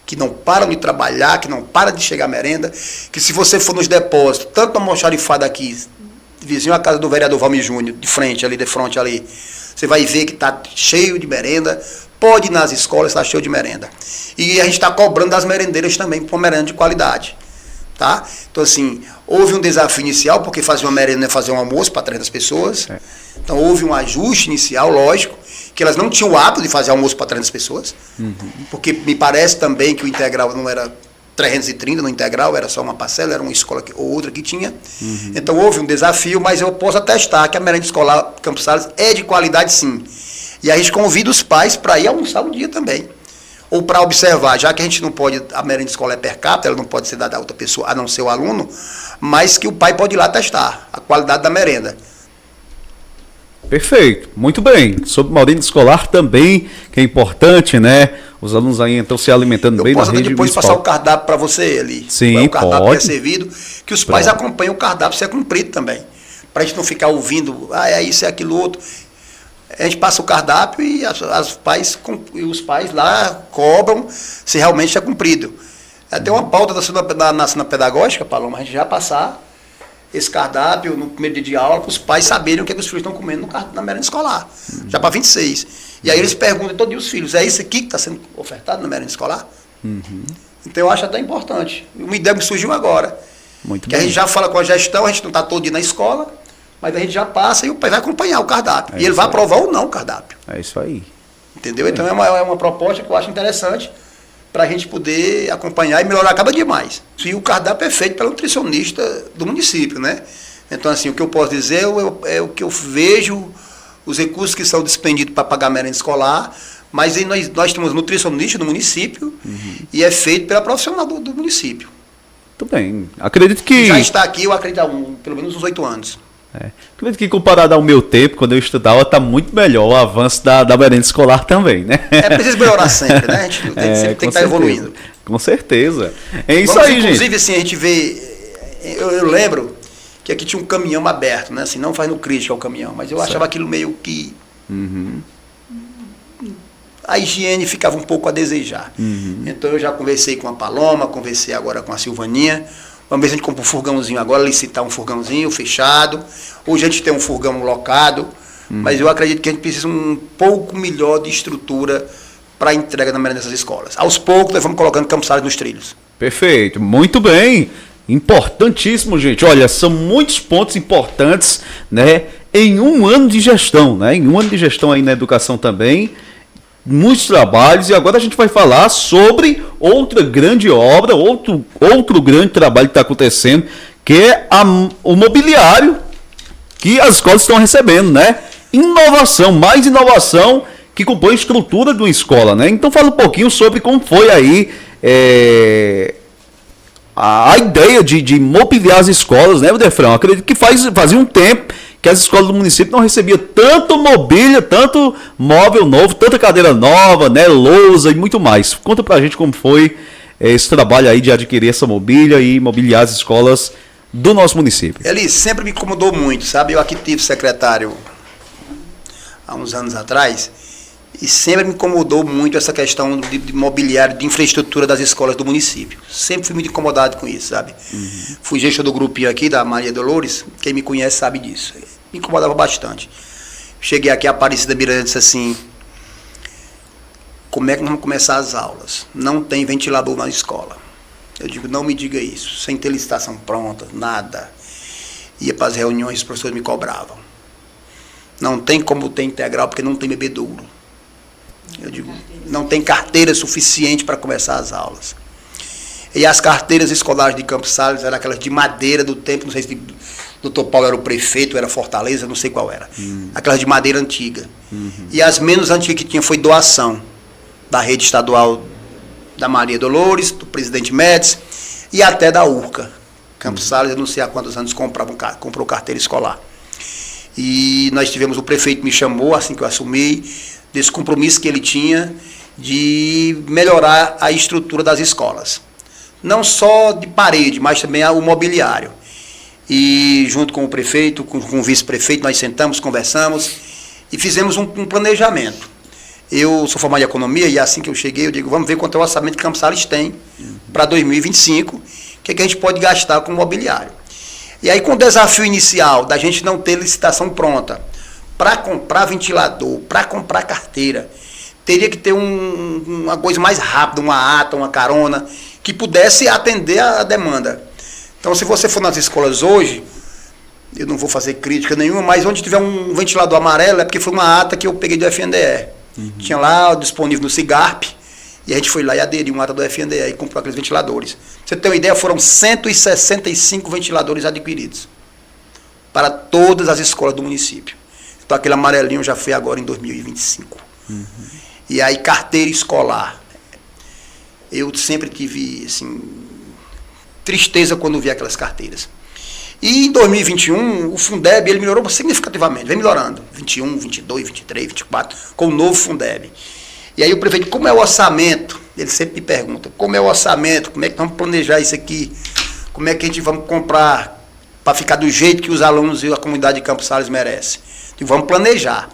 que não param de trabalhar, que não param de chegar a merenda, que se você for nos depósitos, tanto no almoxarifado aqui, vizinho à casa do vereador Valmir Júnior, de frente ali, você vai ver que está cheio de merenda. Pode ir nas escolas, está cheio de merenda. E a gente está cobrando das merendeiras também por uma merenda de qualidade. Tá? Então, assim, houve um desafio inicial, porque fazer uma merenda é fazer um almoço para 300 pessoas. Então, houve um ajuste inicial, lógico, que elas não tinham o hábito de fazer almoço para 300 pessoas. Porque me parece também que o integral não era 330 no integral, era só uma parcela, era uma escola ou outra que tinha. Então, houve um desafio, mas eu posso atestar que a merenda escolar Campos Sales é de qualidade, sim. E a gente convida os pais para ir almoçar um dia também. Ou para observar, já que a gente não pode, a merenda escolar é per capita, ela não pode ser dada a outra pessoa, a não ser o aluno, mas que o pai pode ir lá testar a qualidade da merenda. Perfeito, muito bem. Sobre merenda escolar também, que é importante, né? Os alunos aí estão se alimentando bem na rede municipal. Eu posso depois passar o cardápio para você ali. Sim, o cardápio pode. Que é servido, que os pais acompanhem o cardápio ser cumprido também. Para a gente não ficar ouvindo, é isso, é aquilo outro. A gente passa o cardápio e os pais lá cobram se realmente é cumprido. Tem uma pauta na cena pedagógica, Paloma, a gente já passar esse cardápio no primeiro dia de aula para os pais saberem o que, é que os filhos estão comendo na merenda escolar, já para 26. E aí eles perguntam todos os filhos, é isso aqui que está sendo ofertado na merenda escolar? Então eu acho até importante. Uma ideia me surgiu agora. Muito que bem. A gente já fala com a gestão, a gente não está todo dia na escola, mas a gente já passa e o pai vai acompanhar o cardápio. E ele vai aprovar ou não o cardápio. É isso aí. Entendeu? Então é uma proposta que eu acho interessante para a gente poder acompanhar e melhorar cada dia mais. E o cardápio é feito pelo nutricionista do município, né? Então, assim, o que eu posso dizer é o que eu vejo, os recursos que são despendidos para pagar a merenda escolar, mas aí nós temos nutricionista do município e é feito pela profissional do município. Muito bem. Acredito que... Já está aqui, eu acredito, pelo menos uns 8 anos. Acredito que comparado ao meu tempo, quando eu estudava, está muito melhor o avanço da merenda escolar também, né? É preciso melhorar sempre, né? A gente sempre tem que estar evoluindo. Com certeza. É isso aí, gente. Inclusive, assim, a gente vê... Eu lembro que aqui tinha um caminhão aberto, né? Assim, não faz no crítica ao caminhão, mas eu achava aquilo meio que... A higiene ficava um pouco a desejar. Então eu já conversei com a Paloma, conversei agora com a Silvaninha. Vamos ver se a gente compra um furgãozinho agora, licitar um furgãozinho fechado. Hoje a gente tem um furgão locado, mas eu acredito que a gente precisa um pouco melhor de estrutura para a entrega da merenda dessas escolas. Aos poucos nós vamos colocando Campos Sales nos trilhos. Perfeito, muito bem. Importantíssimo, gente. Olha, são muitos pontos importantes, né? Em um ano de gestão, né? Em um ano de gestão aí na educação também. Muitos trabalhos, e agora a gente vai falar sobre outra grande obra, outro grande trabalho que está acontecendo, que é o mobiliário que as escolas estão recebendo, né? Inovação, mais inovação que compõe a estrutura de uma escola, né? Então fala um pouquinho sobre como foi aí a ideia de mobiliar as escolas, né, Defrão? Acredito que fazia um tempo que as escolas do município não recebiam tanto mobília, tanto móvel novo, tanta cadeira nova, né, lousa e muito mais. Conta pra gente como foi esse trabalho aí de adquirir essa mobília e mobiliar as escolas do nosso município. Ele sempre me incomodou muito, sabe? Eu aqui tive secretário há uns anos atrás e sempre me incomodou muito essa questão de mobiliário, de infraestrutura das escolas do município. Sempre fui muito incomodado com isso, sabe? Fui gestor do grupinho aqui, da Maria Dolores, quem me conhece sabe disso. Me incomodava bastante. Cheguei aqui, a Aparecida Miranda disse assim, como é que nós vamos começar as aulas? Não tem ventilador na escola. Eu digo, não me diga isso, sem ter licitação pronta, nada. Ia para as reuniões, os professores me cobravam. Não tem como ter integral porque não tem bebedouro. Eu digo, não tem carteira suficiente para começar as aulas. E as carteiras escolares de Campos Sales eram aquelas de madeira do tempo, não sei se o Dr. Paulo era o prefeito, era Fortaleza, não sei qual era. Aquelas de madeira antiga. E as menos antigas que tinha foi doação da rede estadual da Maria Dolores, do presidente Médici e até da URCA. Campos Sales, eu não sei há quantos anos comprou carteira escolar. E nós tivemos, o prefeito me chamou, assim que eu assumi, desse compromisso que ele tinha de melhorar a estrutura das escolas. Não só de parede, mas também o mobiliário. E junto com o prefeito, com o vice-prefeito, nós sentamos, conversamos e fizemos um planejamento. Eu sou formado em economia e assim que eu cheguei, eu digo, vamos ver quanto é o orçamento que Campos Sales tem para 2025, o que a gente pode gastar com mobiliário. E aí, com o desafio inicial da gente não ter licitação pronta, para comprar ventilador, para comprar carteira, teria que ter uma coisa mais rápida, uma ata, uma carona, que pudesse atender a demanda. Então, se você for nas escolas hoje, eu não vou fazer crítica nenhuma, mas onde tiver um ventilador amarelo é porque foi uma ata que eu peguei do FNDE. Tinha lá disponível no Cigarp, e a gente foi lá e aderiu uma ata do FNDE e comprou aqueles ventiladores. Pra você ter uma ideia, foram 165 ventiladores adquiridos para todas as escolas do município. Então aquele amarelinho já foi agora em 2025. E aí, carteira escolar. Eu sempre tive, assim, tristeza quando vi aquelas carteiras. E em 2021, o Fundeb, ele melhorou significativamente, vem melhorando. 21, 22, 23, 24, com o novo Fundeb. E aí o prefeito, como é o orçamento? Ele sempre me pergunta, como é o orçamento? Como é que vamos planejar isso aqui? Como é que a gente vamos comprar para ficar do jeito que os alunos e a comunidade de Campos Sales merece? E vamos planejar.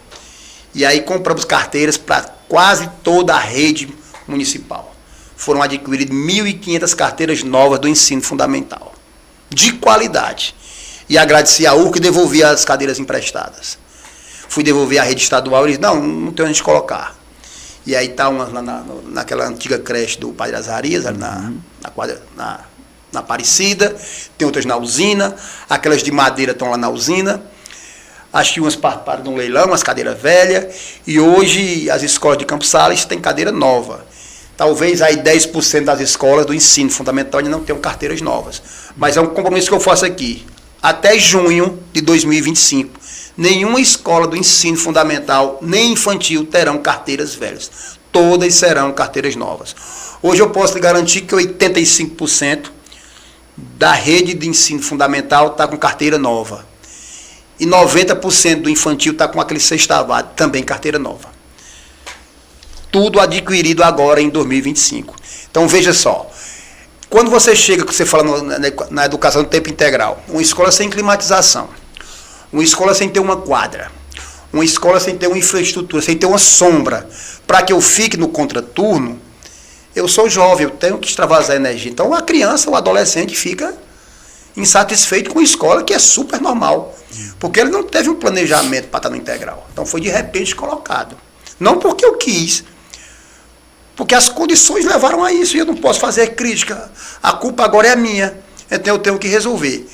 E aí compramos carteiras para quase toda a rede municipal. Foram adquiridas 1.500 carteiras novas do ensino fundamental, de qualidade. E agradeci a URC e devolvi as cadeiras emprestadas. Fui devolver à rede estadual e eles, não tem onde colocar. E aí está uma naquela antiga creche do Padre Azarias, na Aparecida, tem outras na usina, aquelas de madeira estão lá na usina. Acho que umas participaram de um leilão, umas cadeiras velhas, e hoje as escolas de Campos Sales têm cadeira nova. Talvez aí 10% das escolas do ensino fundamental ainda não tenham carteiras novas. Mas é um compromisso que eu faço aqui. Até junho de 2025, nenhuma escola do ensino fundamental nem infantil terão carteiras velhas. Todas serão carteiras novas. Hoje eu posso lhe garantir que 85% da rede de ensino fundamental está com carteira nova. E 90% do infantil está com aquele sextavado, também carteira nova. Tudo adquirido agora em 2025. Então veja só, quando você chega, que você fala na educação do tempo integral, uma escola sem climatização, uma escola sem ter uma quadra, uma escola sem ter uma infraestrutura, sem ter uma sombra, para que eu fique no contraturno, eu sou jovem, eu tenho que extravasar energia. Então a criança, o adolescente fica insatisfeito com a escola, que é super normal, porque ele não teve um planejamento para estar no integral. Então foi de repente colocado. Não porque eu quis, porque as condições levaram a isso, e eu não posso fazer crítica. A culpa agora é minha, então eu tenho que resolver.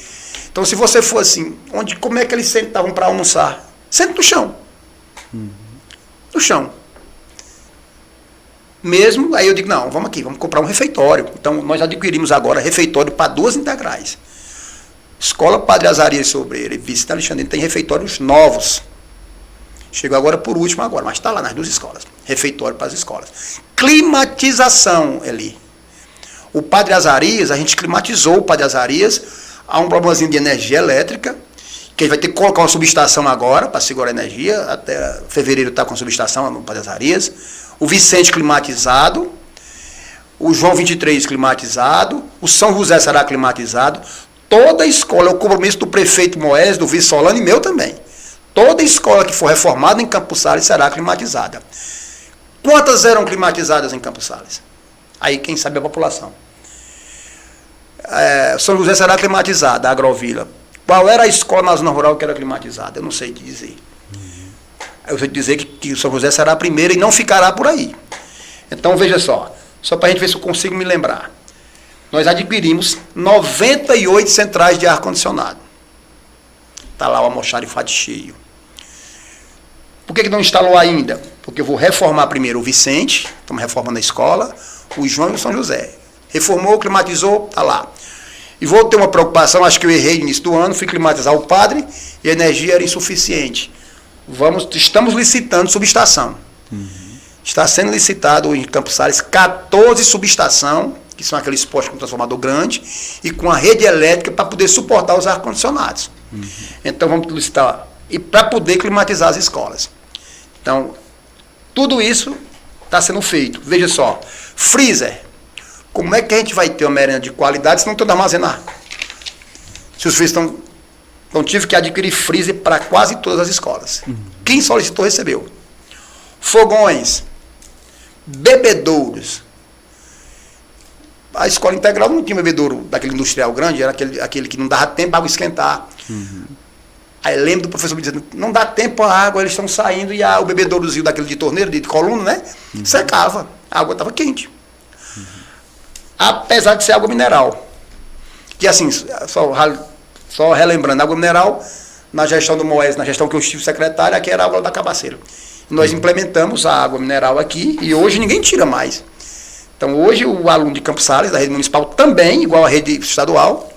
Então, se você for assim, como é que eles sentavam para almoçar? Senta no chão. No chão. Mesmo, aí eu digo, não, vamos aqui, vamos comprar um refeitório. Então, nós adquirimos agora refeitório para 2 integrais. Escola Padre Azarias Sobreira e Vicente Alexandre tem refeitórios novos. Chegou agora por último agora, mas está lá nas 2 escolas. Refeitório para as escolas. Climatização, Eli. O Padre Azarias, a gente climatizou o Padre Azarias. Há um problemazinho de energia elétrica, que a gente vai ter que colocar uma subestação agora para segurar a energia. Até fevereiro está com a subestação no Padre Azarias. O Vicente climatizado. O João 23 climatizado. O São José será climatizado. Toda a escola, é o compromisso do prefeito Moés, do vice Solano e meu também. Toda escola que for reformada em Campos Sales será climatizada. Quantas eram climatizadas em Campos Sales? Aí quem sabe a população. São José será climatizada, a Agrovila. Qual era a escola na zona rural que era climatizada? Eu não sei te dizer. Eu sei te dizer que São José será a primeira e não ficará por aí. Então veja só para a gente ver se eu consigo me lembrar. Nós adquirimos 98 centrais de ar-condicionado. Está lá o almoxarifado cheio. Por que não instalou ainda? Porque eu vou reformar primeiro o Vicente, estamos reformando a escola, o João e o São José. Reformou, climatizou, está lá. E vou ter uma preocupação, acho que eu errei no início do ano, fui climatizar o Padre e a energia era insuficiente. Estamos licitando subestação. Está sendo licitado em Campos Sales 14 subestação que são aqueles postes com transformador grande, e com a rede elétrica para poder suportar os ar-condicionados. Então vamos licitar, e para poder climatizar as escolas. Então, tudo isso está sendo feito. Veja só, freezer. Como é que a gente vai ter uma merenda de qualidade se não tem onde armazenar? Se os filhos estão... Então tive que adquirir freezer para quase todas as escolas. Quem solicitou, recebeu. Fogões, bebedouros. A escola integral não tinha bebedouro daquele industrial grande, era aquele que não dava tempo para a água esquentar. Aí lembro do professor me dizendo, não dá tempo a água, eles estão saindo, e o bebedourozinho daquele de torneiro, de coluna, né? Secava, a água estava quente. Apesar de ser água mineral. Que assim, só relembrando, água mineral, na gestão do Moés, na gestão que eu estive secretário, aqui era a água da Cabaceira. Nós implementamos a água mineral aqui, e hoje ninguém tira mais. Então hoje o aluno de Campos Sales, da rede municipal, também, igual à rede estadual,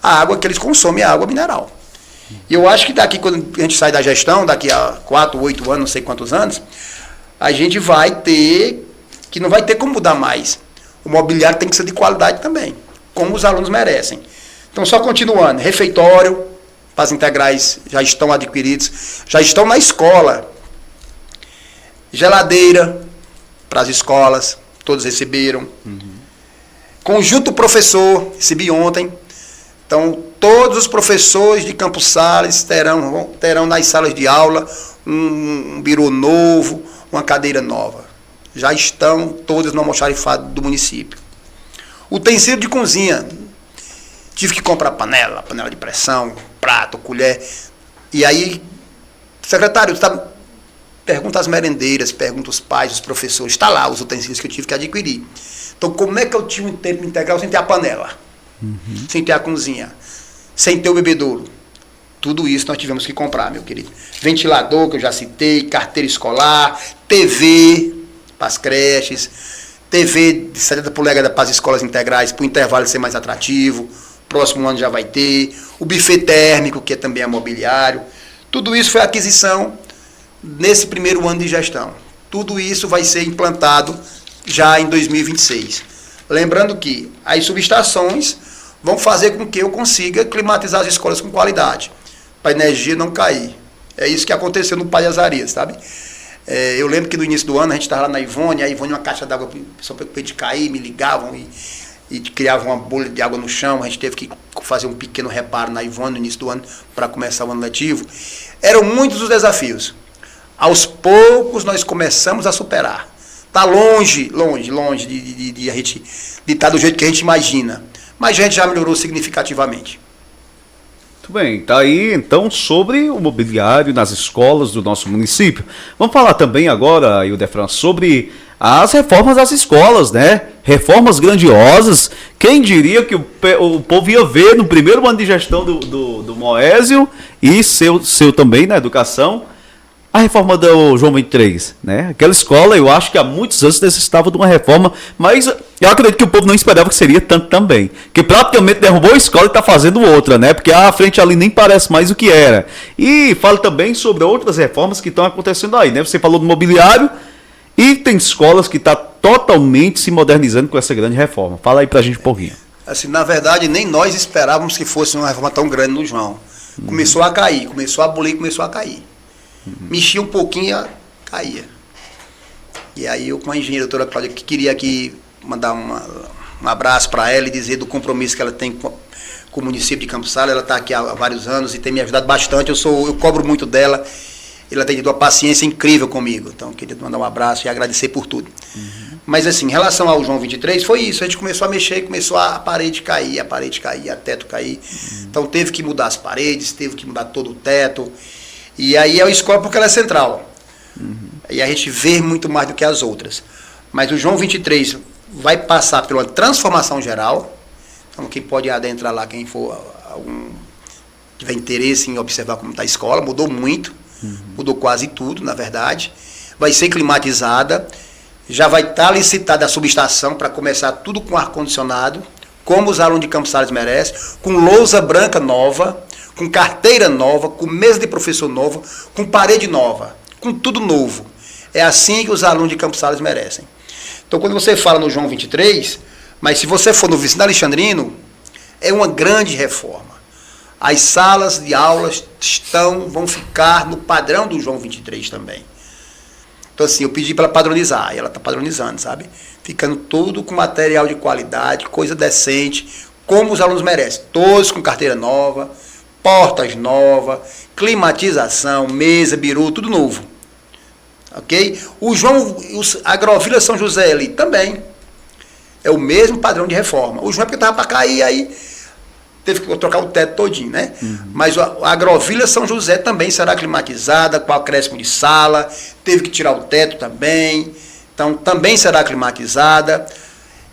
a água que eles consomem é a água mineral. E eu acho que daqui, quando a gente sai da gestão, daqui a 4, 8 anos, não sei quantos anos, a gente vai ter, que não vai ter como mudar mais. O mobiliário tem que ser de qualidade também, como os alunos merecem. Então, só continuando, refeitório, para as integrais já estão adquiridos, já estão na escola. Geladeira para as escolas, todos receberam. Conjunto professor, recebi ontem. Então, todos os professores de Campos Sales terão nas salas de aula um birô novo, uma cadeira nova. Já estão todas no almoxarifado do município. Utensílio de cozinha. Tive que comprar panela de pressão, prato, colher. E aí, secretário, pergunta às merendeiras, pergunta aos pais, os professores. Está lá os utensílios que eu tive que adquirir. Então, como é que eu tinha um tempo integral sem ter a panela? Sem ter a cozinha? Sem ter o bebedouro? Tudo isso nós tivemos que comprar, meu querido. Ventilador, que eu já citei, carteira escolar, TV para as creches, TV de 70 polegadas para as escolas integrais, para o intervalo ser mais atrativo. Próximo ano já vai ter. O buffet térmico, que também é mobiliário. Tudo isso foi aquisição nesse primeiro ano de gestão. Tudo isso vai ser implantado já em 2026. Lembrando que as subestações vão fazer com que eu consiga climatizar as escolas com qualidade, para a energia não cair. É isso que aconteceu no Pai Azarias, sabe? Eu lembro que no início do ano a gente estava lá na Ivone, a Ivone, uma caixa d'água, só para de cair, me ligavam e criavam uma bolha de água no chão. A gente teve que fazer um pequeno reparo na Ivone no início do ano para começar o ano letivo. Eram muitos os desafios. Aos poucos nós começamos a superar. Está longe de a gente estar do jeito que a gente imagina. Mas a gente já melhorou significativamente. Muito bem, tá aí então sobre o mobiliário nas escolas do nosso município. Vamos falar também agora, Ildefran, sobre as reformas das escolas, né? Reformas grandiosas. Quem diria que o povo ia ver no primeiro ano de gestão do Moésio e seu também na educação, a reforma do João 23, né? Aquela escola, eu acho que há muitos anos necessitava de uma reforma, mas eu acredito que o povo não esperava que seria tanto também. Que praticamente derrubou a escola e está fazendo outra, né? Porque a frente ali nem parece mais o que era. E fala também sobre outras reformas que estão acontecendo aí, né? Você falou do mobiliário e tem escolas que estão totalmente se modernizando com essa grande reforma. Fala aí pra gente um pouquinho. Assim, na verdade, nem nós esperávamos que fosse uma reforma tão grande no João. Começou a cair, começou a abolir, começou a cair. Mexia um pouquinho, caía. E aí eu, com a engenheira doutora Cláudia, que queria aqui mandar um abraço para ela e dizer do compromisso que ela tem com o município de Campos Sales. Ela está aqui há vários anos e tem me ajudado bastante. Eu cobro muito dela. Ela tem tido uma paciência incrível comigo. Então, eu queria mandar um abraço e agradecer por tudo. Mas, assim, em relação ao João 23, foi isso. A gente começou a mexer e começou a parede cair, a teto cair. Então, teve que mudar as paredes, teve que mudar todo o teto. E aí é a escola porque ela é central. E a gente vê muito mais do que as outras. Mas o João 23 vai passar por uma transformação geral. Então, quem pode adentrar lá, quem for tiver interesse em observar como está a escola, mudou muito. Mudou quase tudo, na verdade. Vai ser climatizada. Já vai estar licitada a subestação para começar tudo com ar-condicionado, como os alunos de Campos Sales merecem, com lousa branca nova, com carteira nova, com mesa de professor nova, com parede nova, com tudo novo. É assim que os alunos de Campos Sales merecem. Então, quando você fala no João 23, Mas se você for no Vicente Alexandrino, é uma grande reforma. As salas de aulas vão ficar no padrão do João 23 também. Então assim, eu pedi para ela padronizar, e ela está padronizando, sabe? Ficando tudo com material de qualidade, coisa decente, como os alunos merecem. Todos com carteira nova, portas novas, climatização, mesa, biru, tudo novo. Ok? A Agrovila São José ali também. É o mesmo padrão de reforma. O João é porque estava para cair, aí teve que trocar o teto todinho, né? Mas a Agrovila São José também será climatizada, com acréscimo de sala, teve que tirar o teto também, então também será climatizada.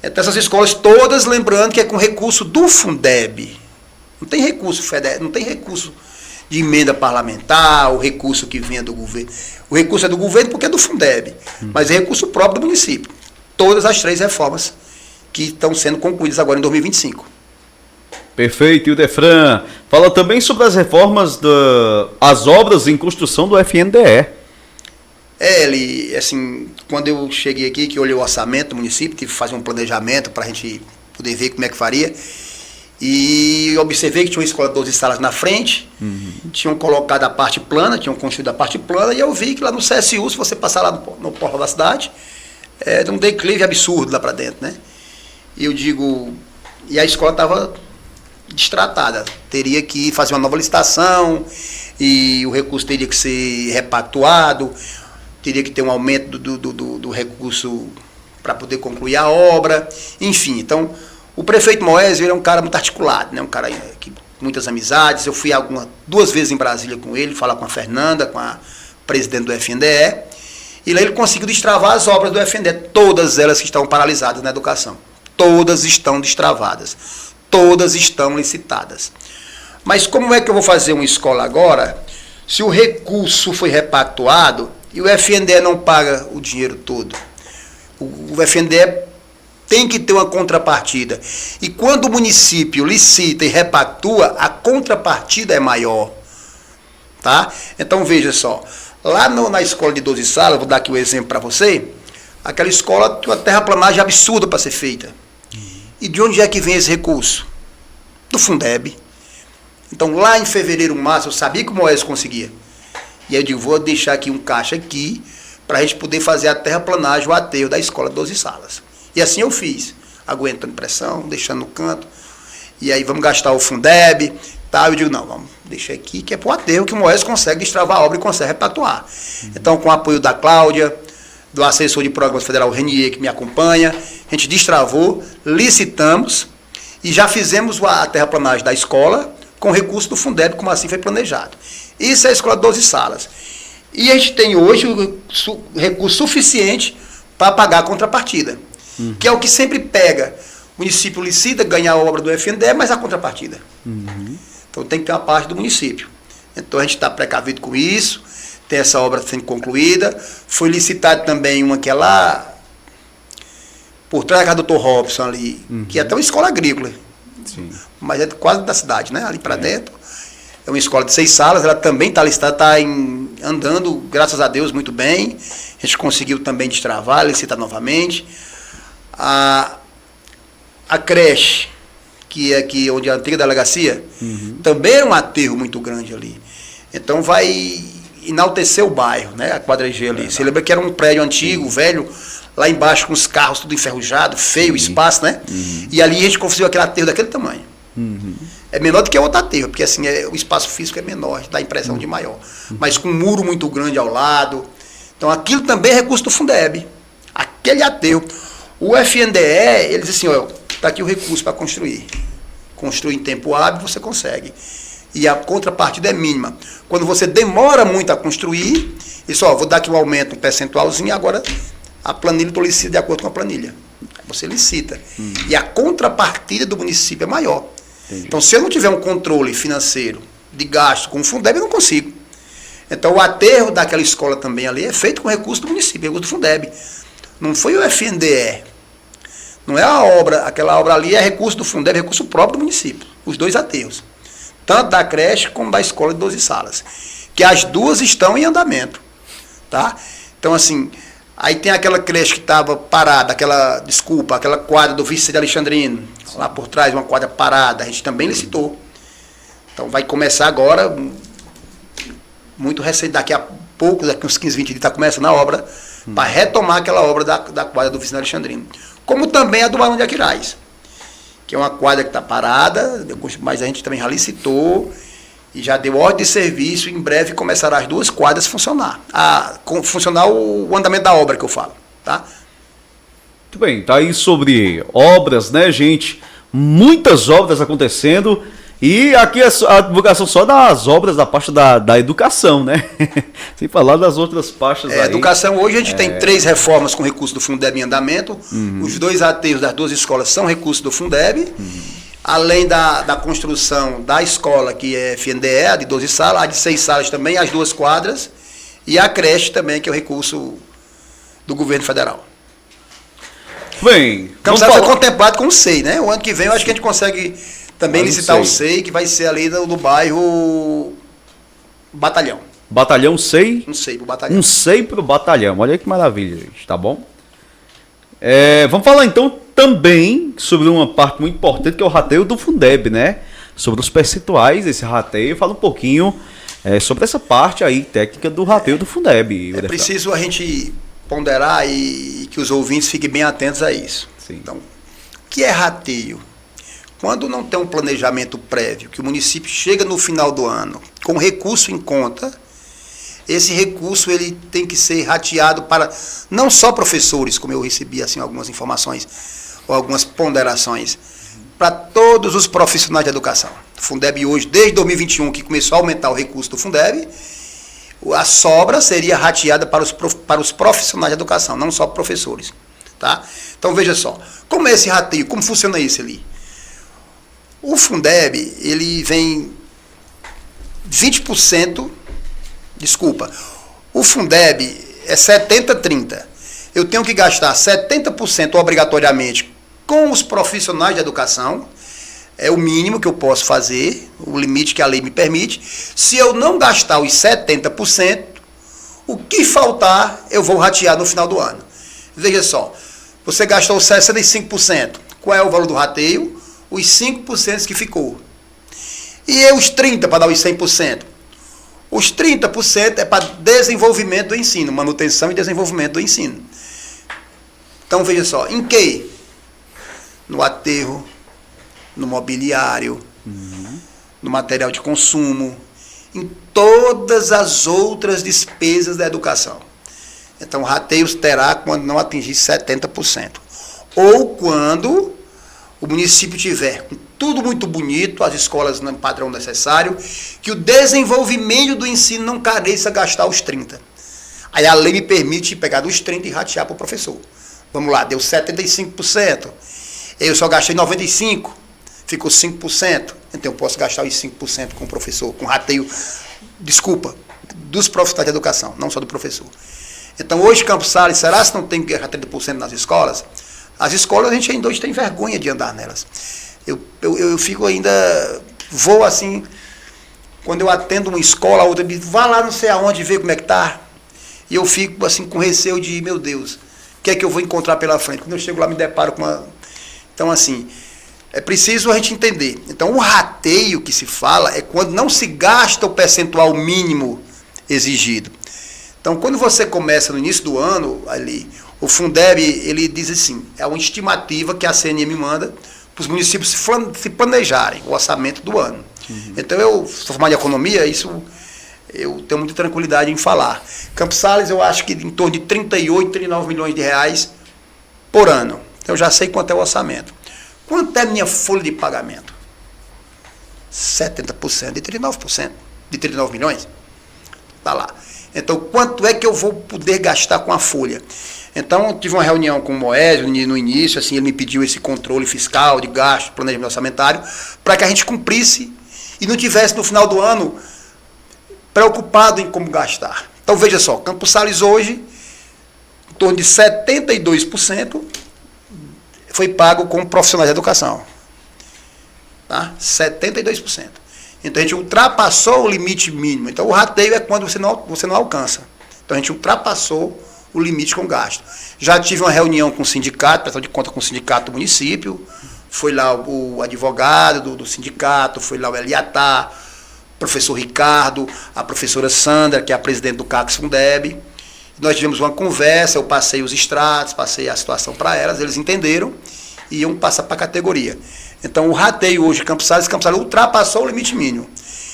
Então essas escolas todas, lembrando que é com recurso do Fundeb. Não tem recurso federal, não tem recurso de emenda parlamentar, o recurso que venha do governo. O recurso é do governo porque é do Fundeb, mas é recurso próprio do município. Todas as 3 reformas que estão sendo concluídas agora em 2025. Perfeito. E o Defran fala também sobre as reformas, as obras em construção do FNDE. Ele, assim, quando eu cheguei aqui, que eu olhei o orçamento do município, tive que fazer um planejamento para a gente poder ver como é que faria. E observei que tinha uma escola de 12 salas na frente, tinham colocado a parte plana, tinham construído a parte plana, e eu vi que lá no CSU, se você passar lá no portal da cidade, é um declive absurdo lá para dentro, né? E eu digo, e a escola estava destratada, teria que fazer uma nova licitação, e o recurso teria que ser repactuado, teria que ter um aumento do recurso para poder concluir a obra, enfim. Então, o prefeito Moésio, ele é um cara muito articulado, né? Um cara que muitas amizades. Eu fui 2 vezes em Brasília com ele, falar com a Fernanda, com a presidente do FNDE, e lá ele conseguiu destravar as obras do FNDE, todas elas que estão paralisadas na educação. Todas estão destravadas, todas estão licitadas. Mas como é que eu vou fazer uma escola agora, se o recurso foi repactuado e o FNDE não paga o dinheiro todo? O FNDE tem que ter uma contrapartida. E quando o município licita e repactua, a contrapartida é maior. Tá? Então veja só, lá na escola de 12 salas, vou dar aqui um exemplo para você, aquela escola tem uma terraplanagem absurda para ser feita. E de onde é que vem esse recurso? Do Fundeb. Então lá em fevereiro, março, eu sabia que o Moésio conseguia. E aí eu digo, vou deixar aqui um caixa aqui, para a gente poder fazer a terraplanagem, o aterro da escola de 12 salas. E assim eu fiz, aguentando pressão, deixando no canto. E aí vamos gastar o Fundeb, tá? Eu digo, não, vamos deixar aqui, que é para o aterro que o Moésio consegue destravar a obra e consegue repactuar. Então, com o apoio da Cláudia, do assessor de programas federal Renier, que me acompanha, a gente destravou, licitamos e já fizemos a terraplanagem da escola com recurso do Fundeb, como assim foi planejado. Isso é a escola de 12 salas. E a gente tem hoje o recurso suficiente para pagar a contrapartida, que é o que sempre pega. O município licita, ganha a obra do FNDE, mas a contrapartida. Então tem que ter uma parte do município. Então a gente está precavido com isso, tem essa obra sendo concluída. Foi licitado também uma que é lá, por trás da Dr. Robson ali, que é até uma escola agrícola. Sim. Mas é quase da cidade, né? Ali para dentro. É uma escola de 6 salas, ela também está licitada, está andando, graças a Deus, muito bem. A gente conseguiu também destravar, licitar novamente. A creche, que é aqui onde é a antiga delegacia, também é um aterro muito grande ali. Então vai enaltecer o bairro, né? A quadra G ali. Você lembra que era um prédio antigo, velho, lá embaixo com os carros tudo enferrujado, feio o espaço, né? E ali a gente conseguiu aquele aterro daquele tamanho. É menor do que outro aterro, porque assim, o espaço físico é menor, dá a impressão de maior. Mas com um muro muito grande ao lado. Então aquilo também é recurso do Fundeb. Aquele aterro. O FNDE, ele diz assim, ó, está aqui o recurso para construir. Construir em tempo hábil, você consegue. E a contrapartida é mínima. Quando você demora muito a construir, isso, ó, vou dar aqui um aumento, um percentualzinho, agora a planilha estou licita de acordo com a planilha. Você licita. E a contrapartida do município é maior. Entendi. Então, se eu não tiver um controle financeiro de gasto com o Fundeb, eu não consigo. Então, o aterro daquela escola também ali é feito com recurso do município, recurso do Fundeb. Não foi o FNDE. Não é a obra, aquela obra ali é recurso do Fundeb, recurso próprio do município. Os 2 aterros. Tanto da creche como da escola de 12 salas. Que as 2 estão em andamento. Tá? Então, assim, Aí tem aquela creche que estava parada, aquela quadra do Vice de Alexandrino, lá por trás, uma quadra parada, a gente também licitou. Então vai começar agora, muito recente, daqui a pouco, daqui uns 15, 20 dias, está começando a obra, para retomar aquela obra da quadra do Vice de Alexandrino. Como também a do Barão de Aquiraz, que é uma quadra que está parada, mas a gente também já licitou, e já deu ordem de serviço, em breve começará as duas quadras a funcionar. Funcionar o andamento da obra que eu falo, tá? Muito bem, tá aí sobre obras, né, gente? Muitas obras acontecendo. E aqui é a divulgação só das obras da parte da educação, né? Sem falar das outras pastas aí. Educação, hoje a gente tem 3 reformas com recurso do Fundeb em andamento. Os 2 aterros das 2 escolas são recurso do Fundeb. Além da construção da escola, que é FNDE, a de 12 salas, a de 6 salas também, as 2 quadras, e a creche também, que é o recurso do governo federal. Bem, Campos Sales é contemplado com o SEI, né? O ano que vem eu acho que a gente consegue também licitar o SEI, que vai ser ali no bairro Batalhão. Batalhão SEI? Um SEI pro batalhão. Um SEI pro batalhão. Olha que maravilha, gente, tá bom? Vamos falar então também sobre uma parte muito importante, que é o rateio do Fundeb, né? Sobre os percentuais desse rateio. Fala um pouquinho sobre essa parte aí técnica do rateio do Fundeb. É preciso a gente ponderar e que os ouvintes fiquem bem atentos a isso. Sim. Então, o que é rateio? Quando não tem um planejamento prévio, que o município chega no final do ano com recurso em conta, esse recurso ele tem que ser rateado para não só professores, como eu recebi assim, algumas informações ou algumas ponderações, para todos os profissionais de educação. O Fundeb hoje, desde 2021, que começou a aumentar o recurso do Fundeb, a sobra seria rateada para os profissionais de educação, não só professores. Tá? Então veja só, como é esse rateio, como funciona isso ali? O Fundeb, ele vem 20%, o Fundeb é 70-30. Eu tenho que gastar 70% obrigatoriamente com os profissionais de educação, é o mínimo que eu posso fazer, o limite que a lei me permite. Se eu não gastar os 70%, o que faltar eu vou ratear no final do ano. Veja só, você gastou 65%, qual é o valor do rateio? Os 5% que ficou. E os 30% para dar os 100%? Os 30% é para desenvolvimento do ensino, manutenção e desenvolvimento do ensino. Então veja só, em que? No aterro, no mobiliário, no material de consumo, em todas as outras despesas da educação. Então, rateios terá quando não atingir 70%. Ou quando o município tiver tudo muito bonito, as escolas no padrão necessário, que o desenvolvimento do ensino não careça gastar os 30%. Aí a lei me permite pegar dos 30% e ratear para o professor. Vamos lá, deu 75%. Eu só gastei 95%, ficou 5%. Então eu posso gastar os 5% com o professor, com rateio, dos profissionais de educação, não só do professor. Então hoje, Campos Sales, será que não tem que gastar 30% nas escolas? As escolas, a gente ainda hoje tem vergonha de andar nelas. Eu fico ainda, vou assim, quando eu atendo uma escola, a outra me diz, vá lá não sei aonde, ver como é que está. E eu fico assim com receio de, meu Deus, o que é que eu vou encontrar pela frente? Quando eu chego lá, me deparo com uma... Então, assim, é preciso a gente entender. Então, o rateio que se fala é quando não se gasta o percentual mínimo exigido. Então, quando você começa no início do ano, ali, o Fundeb, ele diz assim, é uma estimativa que a CNM manda para os municípios se planejarem o orçamento do ano. Então, eu sou formado em economia, isso eu tenho muita tranquilidade em falar. Campos Sales, eu acho que em torno de 38, 39 milhões de reais por ano. Então, eu já sei quanto é o orçamento. Quanto é a minha folha de pagamento? 70% de 39%. De 39 milhões? Está lá. Então, quanto é que eu vou poder gastar com a folha? Então, eu tive uma reunião com o Moésio no início, assim, ele me pediu esse controle fiscal de gasto, planejamento orçamentário, para que a gente cumprisse e não tivesse no final do ano preocupado em como gastar. Então, veja só, Campos Sales hoje, em torno de 72% foi pago com profissionais de educação. Tá? 72%. Então, a gente ultrapassou o limite mínimo. Então, o rateio é quando você não alcança. Então, a gente ultrapassou o o limite com gasto. Já tive uma reunião com o sindicato, prestação de conta com o sindicato do município, foi lá o advogado do sindicato, foi lá o Eliatá, o professor Ricardo, a professora Sandra, que é a presidente do CACS Fundeb. Nós tivemos uma conversa, eu passei os extratos, passei a situação para elas, eles entenderam e iam passar para a categoria. Então o rateio hoje de Campos Sales ultrapassou o limite mínimo.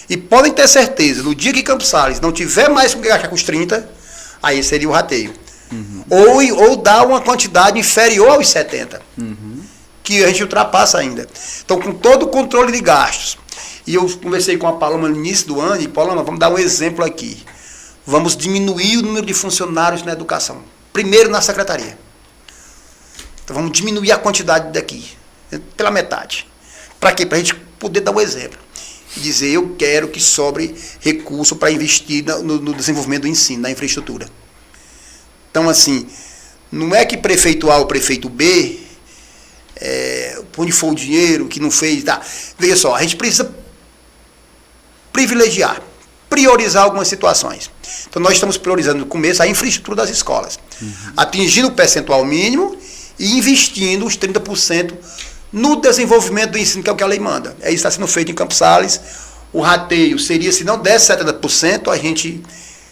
E podem ter certeza, no dia que Campos Sales não tiver mais com que gastar com os 30, aí seria o rateio. Ou dar uma quantidade inferior aos 70, que a gente ultrapassa ainda. Então, com todo o controle de gastos, e eu conversei com a Paloma no início do ano, e Paloma, vamos dar um exemplo aqui. Vamos diminuir o número de funcionários na educação. Primeiro na secretaria. Então, vamos diminuir a quantidade daqui, pela metade. Para quê? Para a gente poder dar um exemplo. E dizer, eu quero que sobre recurso para investir no desenvolvimento do ensino, na infraestrutura. Então, assim, não é que prefeito A ou prefeito B, onde for o dinheiro, que não fez, tá. Veja só, a gente precisa privilegiar, priorizar algumas situações. Então, nós estamos priorizando no começo a infraestrutura das escolas, atingindo o percentual mínimo e investindo os 30% no desenvolvimento do ensino, que é o que a lei manda. Isso está sendo feito em Campos Sales. O rateio seria, se não desse 70%, a gente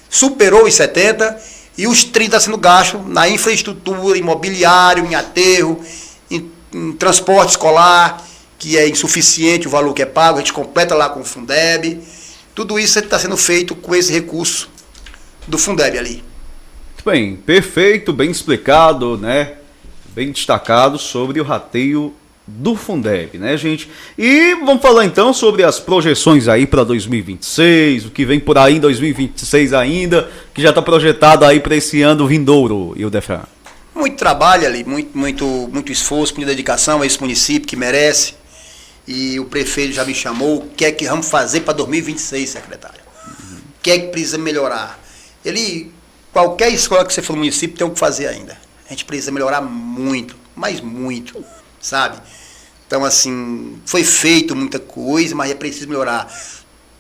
superou os 70%, e os 30% está sendo gasto na infraestrutura, imobiliário, em aterro, em transporte escolar, que é insuficiente o valor que é pago, a gente completa lá com o Fundeb. Tudo isso está sendo feito com esse recurso do Fundeb ali. Muito bem, perfeito, bem explicado, né? Bem destacado sobre o rateio do Fundeb, né, gente? E vamos falar então sobre as projeções aí para 2026, o que vem por aí em 2026 ainda, que já está projetado aí para esse ano vindouro, Ildefran. Muito trabalho ali, muito esforço, muita dedicação a esse município que merece. E o prefeito já me chamou, o que é que vamos fazer para 2026, secretário? O que é que precisa melhorar? Qualquer escola que você for no município tem o que fazer ainda. A gente precisa melhorar muito, mas muito, sabe? Então, assim, foi feito muita coisa, mas é preciso melhorar.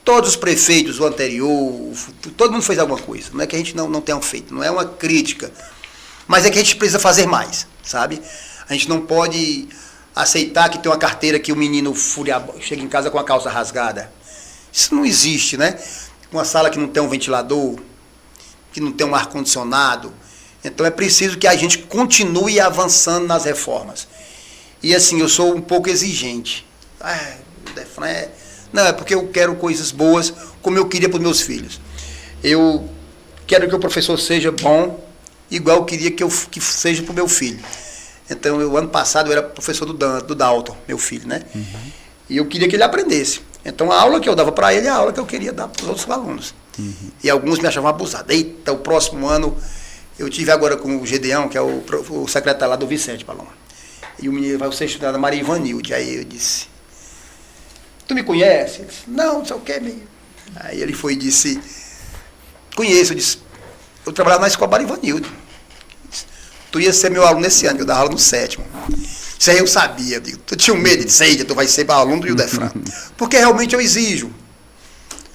Todos os prefeitos, o anterior, todo mundo fez alguma coisa. Não é que a gente não tenha feito, não é uma crítica, mas é que a gente precisa fazer mais, sabe? A gente não pode aceitar que tem uma carteira que o menino chega em casa com a calça rasgada. Isso não existe, né? Uma sala que não tem um ventilador, que não tem um ar-condicionado. Então é preciso que a gente continue avançando nas reformas. E assim, eu sou um pouco exigente. Não, é porque eu quero coisas boas, como eu queria para os meus filhos. Eu quero que o professor seja bom, igual eu queria que seja para o meu filho. Então, ano passado eu era professor do Dalton, meu filho, né? E eu queria que ele aprendesse. Então, a aula que eu dava para ele é a aula que eu queria dar para os outros alunos. E alguns me achavam abusado. Eita, o próximo ano, eu tive agora com o Gedeão, que é o secretário lá do Vicente, Paloma. E o menino vai ser estudado Maria Ivanilde. Aí eu disse, tu me conhece? Ele disse, não sei o que, meio. Aí ele foi e disse, conheço. Eu disse, eu trabalhava na escola Maria Ivanilde. Tu ia ser meu aluno esse ano, que eu dava aula no 7º. Isso aí eu sabia. Eu digo, tu tinha um medo de dizer, tu vai ser aluno do Ildefran. Porque realmente eu exijo.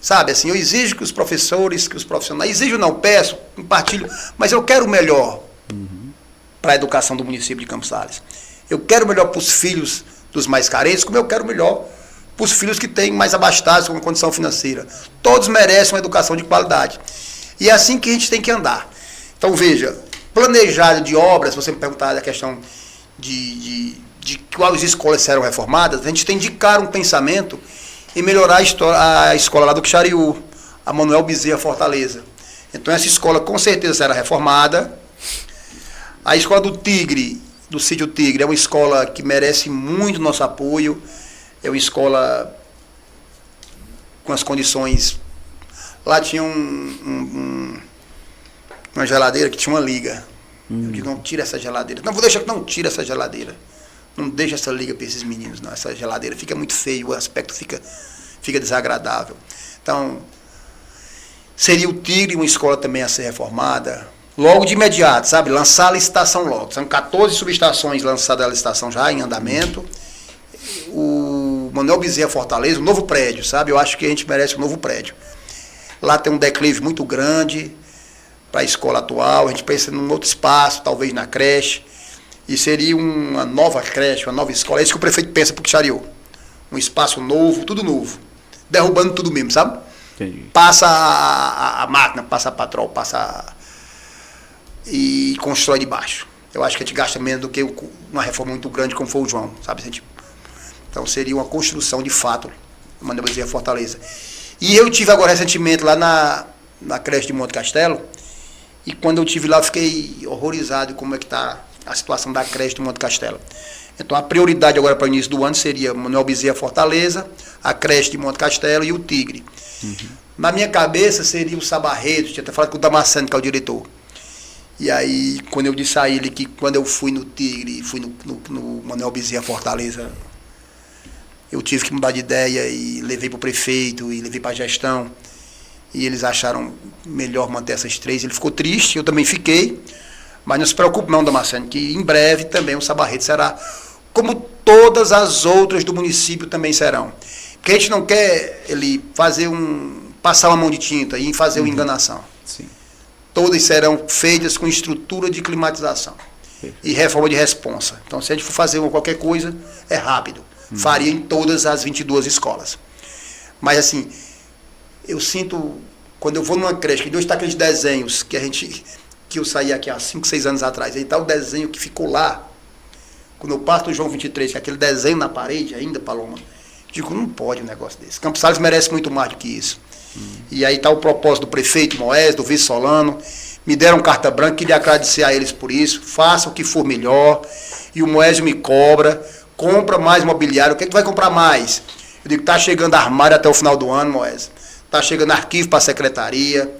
Sabe, assim, eu exijo que os professores, que os profissionais, exijo não, peço, compartilho, mas eu quero o melhor para a educação do município de Campos Sales. Eu quero o melhor para os filhos dos mais carentes, como eu quero o melhor para os filhos que têm mais abastados, com uma condição financeira. Todos merecem uma educação de qualidade. E é assim que a gente tem que andar. Então, veja, planejado de obras, se você me perguntar da questão de quais escolas serão reformadas, a gente tem de cara um pensamento em melhorar a escola lá do Quixariú, a Manuel Bezerra Fortaleza. Então, essa escola com certeza será reformada. A escola do Tigre, do Sítio Tigre, é uma escola que merece muito nosso apoio. É uma escola com as condições... Lá tinha uma geladeira que tinha uma liga. Eu digo, não tira essa geladeira. Não tira essa geladeira. Não deixa essa liga para esses meninos, não. Essa geladeira fica muito feio, o aspecto fica desagradável. Então, seria o Tigre, uma escola também a ser reformada. Logo de imediato, sabe? Lançar a licitação logo. São 14 subestações lançadas a licitação já em andamento. O Manuel Bezerra Fortaleza, um novo prédio, sabe? Eu acho que a gente merece um novo prédio. Lá tem um declive muito grande, para a escola atual, a gente pensa num outro espaço, talvez na creche, e seria uma nova creche, uma nova escola. É isso que o prefeito pensa para o Quixariú. Um espaço novo, tudo novo. Derrubando tudo mesmo, sabe? Entendi. Passa a máquina, passa a patrol, e constrói de baixo. Eu acho que a gente gasta menos do que uma reforma muito grande como foi o João, sabe? Então seria uma construção de fato, Manuel Bezerra Fortaleza. E eu tive agora recentemente lá na creche de Monte Castelo, e quando eu estive lá eu fiquei horrorizado como é que está a situação da creche de Monte Castelo. Então a prioridade agora para o início do ano seria Manuel Bezerra Fortaleza, a creche de Monte Castelo e o Tigre. Na minha cabeça seria o Sabarreto, tinha até falado com o Damasceno, que é o diretor. E aí, quando eu disse a ele que quando eu fui no Tigre, fui no Manuel Bezerra Fortaleza, eu tive que mudar de ideia e levei para o prefeito e levei para a gestão. E eles acharam melhor manter essas três. Ele ficou triste, eu também fiquei. Mas não se preocupe não, Damasceno, que em breve também o Sabarreto será, como todas as outras do município também serão. Porque a gente não quer ele passar uma mão de tinta e fazer uma enganação. Sim. Todas serão feitas com estrutura de climatização e reforma de responsa. Então, se a gente for fazer qualquer coisa, é rápido. Faria em todas as 22 escolas. Mas, assim, eu sinto, quando eu vou numa creche, que hoje está aqueles desenhos que eu saí aqui há 5, 6 anos atrás, aí está o desenho que ficou lá, quando eu passo do João 23, que é aquele desenho na parede ainda, Paloma, digo, não pode um negócio desse. Campos Sales merece muito mais do que isso. E aí está o propósito do prefeito Moés, do vice Solano, me deram carta branca, queria agradecer a eles por isso, faça o que for melhor, e o Moés me cobra, compra mais mobiliário, o que é que tu vai comprar mais? Eu digo, está chegando armário até o final do ano, Moés, está chegando arquivo para a secretaria,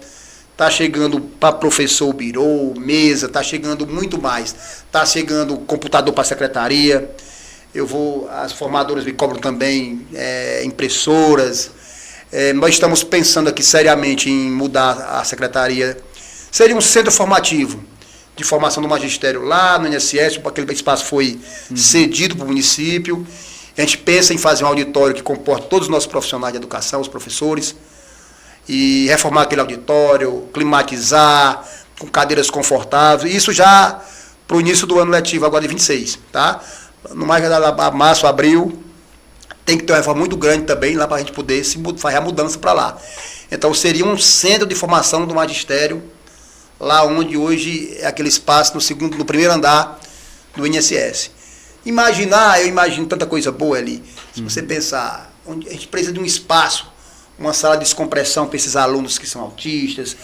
está chegando para professor birô, mesa, está chegando muito mais, está chegando computador para a secretaria, as formadoras me cobram também impressoras. Nós estamos pensando aqui seriamente em mudar a secretaria. Seria um centro formativo de formação do magistério lá no INSS, aquele espaço foi cedido para o município. A gente pensa em fazer um auditório que comporte todos os nossos profissionais de educação, os professores, e reformar aquele auditório, climatizar, com cadeiras confortáveis. Isso já para o início do ano letivo, agora de 26, tá? No mais março, abril, tem que ter uma reforma muito grande também lá para a gente poder fazer a mudança para lá. Então seria um centro de formação do magistério, lá onde hoje é aquele espaço no primeiro andar do INSS. Eu imagino tanta coisa boa ali. Se você pensar, a gente precisa de um espaço, uma sala de descompressão para esses alunos que são autistas,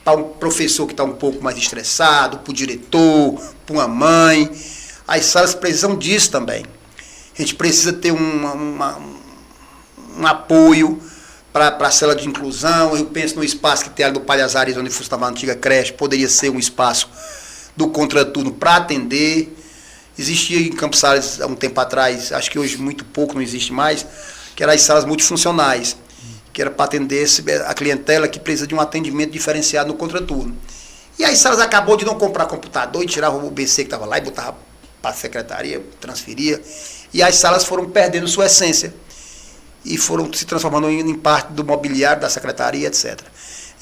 para um professor que está um pouco mais estressado, para o diretor, para uma mãe. As salas precisam disso também. A gente precisa ter um apoio para a cela de inclusão. Eu penso no espaço que tem ali do Palhazares, onde funcionava a antiga creche, poderia ser um espaço do contraturno para atender. Existia em Campos Sales há um tempo atrás, acho que hoje muito pouco, não existe mais, que eram as salas multifuncionais, que era para atender a clientela que precisa de um atendimento diferenciado no contraturno. E as salas acabou de não comprar computador e tirava o BC que estava lá e botava para a secretaria, transferia. E as salas foram perdendo sua essência e foram se transformando em parte do mobiliário da secretaria, etc.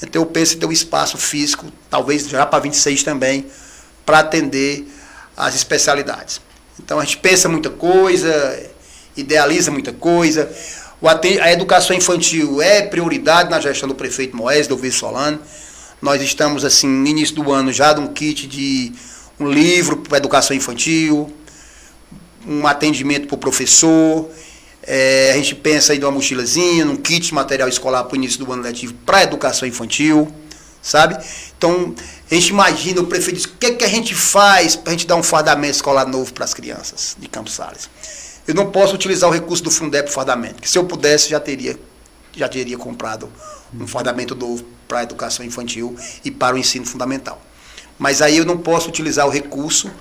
Então eu penso em ter um espaço físico, talvez já para 26 também, para atender as especialidades. Então a gente pensa muita coisa, idealiza muita coisa. A educação infantil é prioridade na gestão do prefeito Moés, do vice Solano. Nós estamos, assim, no início do ano já de um kit de um livro para educação infantil, um atendimento para o professor. A gente pensa em uma mochilazinha, num kit de material escolar para o início do ano letivo para a educação infantil, sabe? Então, a gente imagina, o prefeito diz, o que é que a gente faz para a gente dar um fardamento escolar novo para as crianças de Campos Sales? Eu não posso utilizar o recurso do Fundeb para o fardamento, que se eu pudesse já teria comprado um fardamento novo para a educação infantil e para o ensino fundamental. Mas aí eu não posso utilizar o recurso,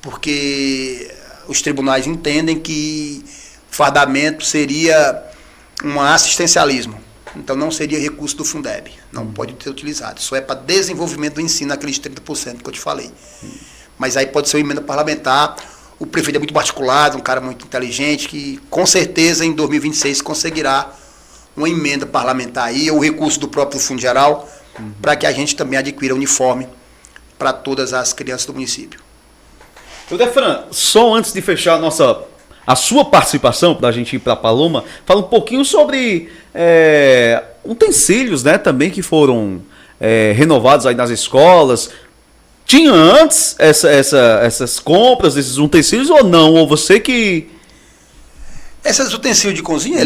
porque os tribunais entendem que fardamento seria um assistencialismo. Então não seria recurso do Fundeb, não pode ser utilizado. Só é para desenvolvimento do ensino, aqueles 30% que eu te falei. Mas aí pode ser uma emenda parlamentar. O prefeito é muito articulado, um cara muito inteligente, que com certeza em 2026 conseguirá uma emenda parlamentar aí, ou o recurso do próprio Fundo Geral, para que a gente também adquira uniforme para todas as crianças do município. Defran, só antes de fechar a sua participação, para a gente ir para Paloma, fala um pouquinho sobre utensílios, né, também que foram renovados aí nas escolas. Tinha antes essas compras desses utensílios ou não? Ou você que... Esses utensílios de cozinha,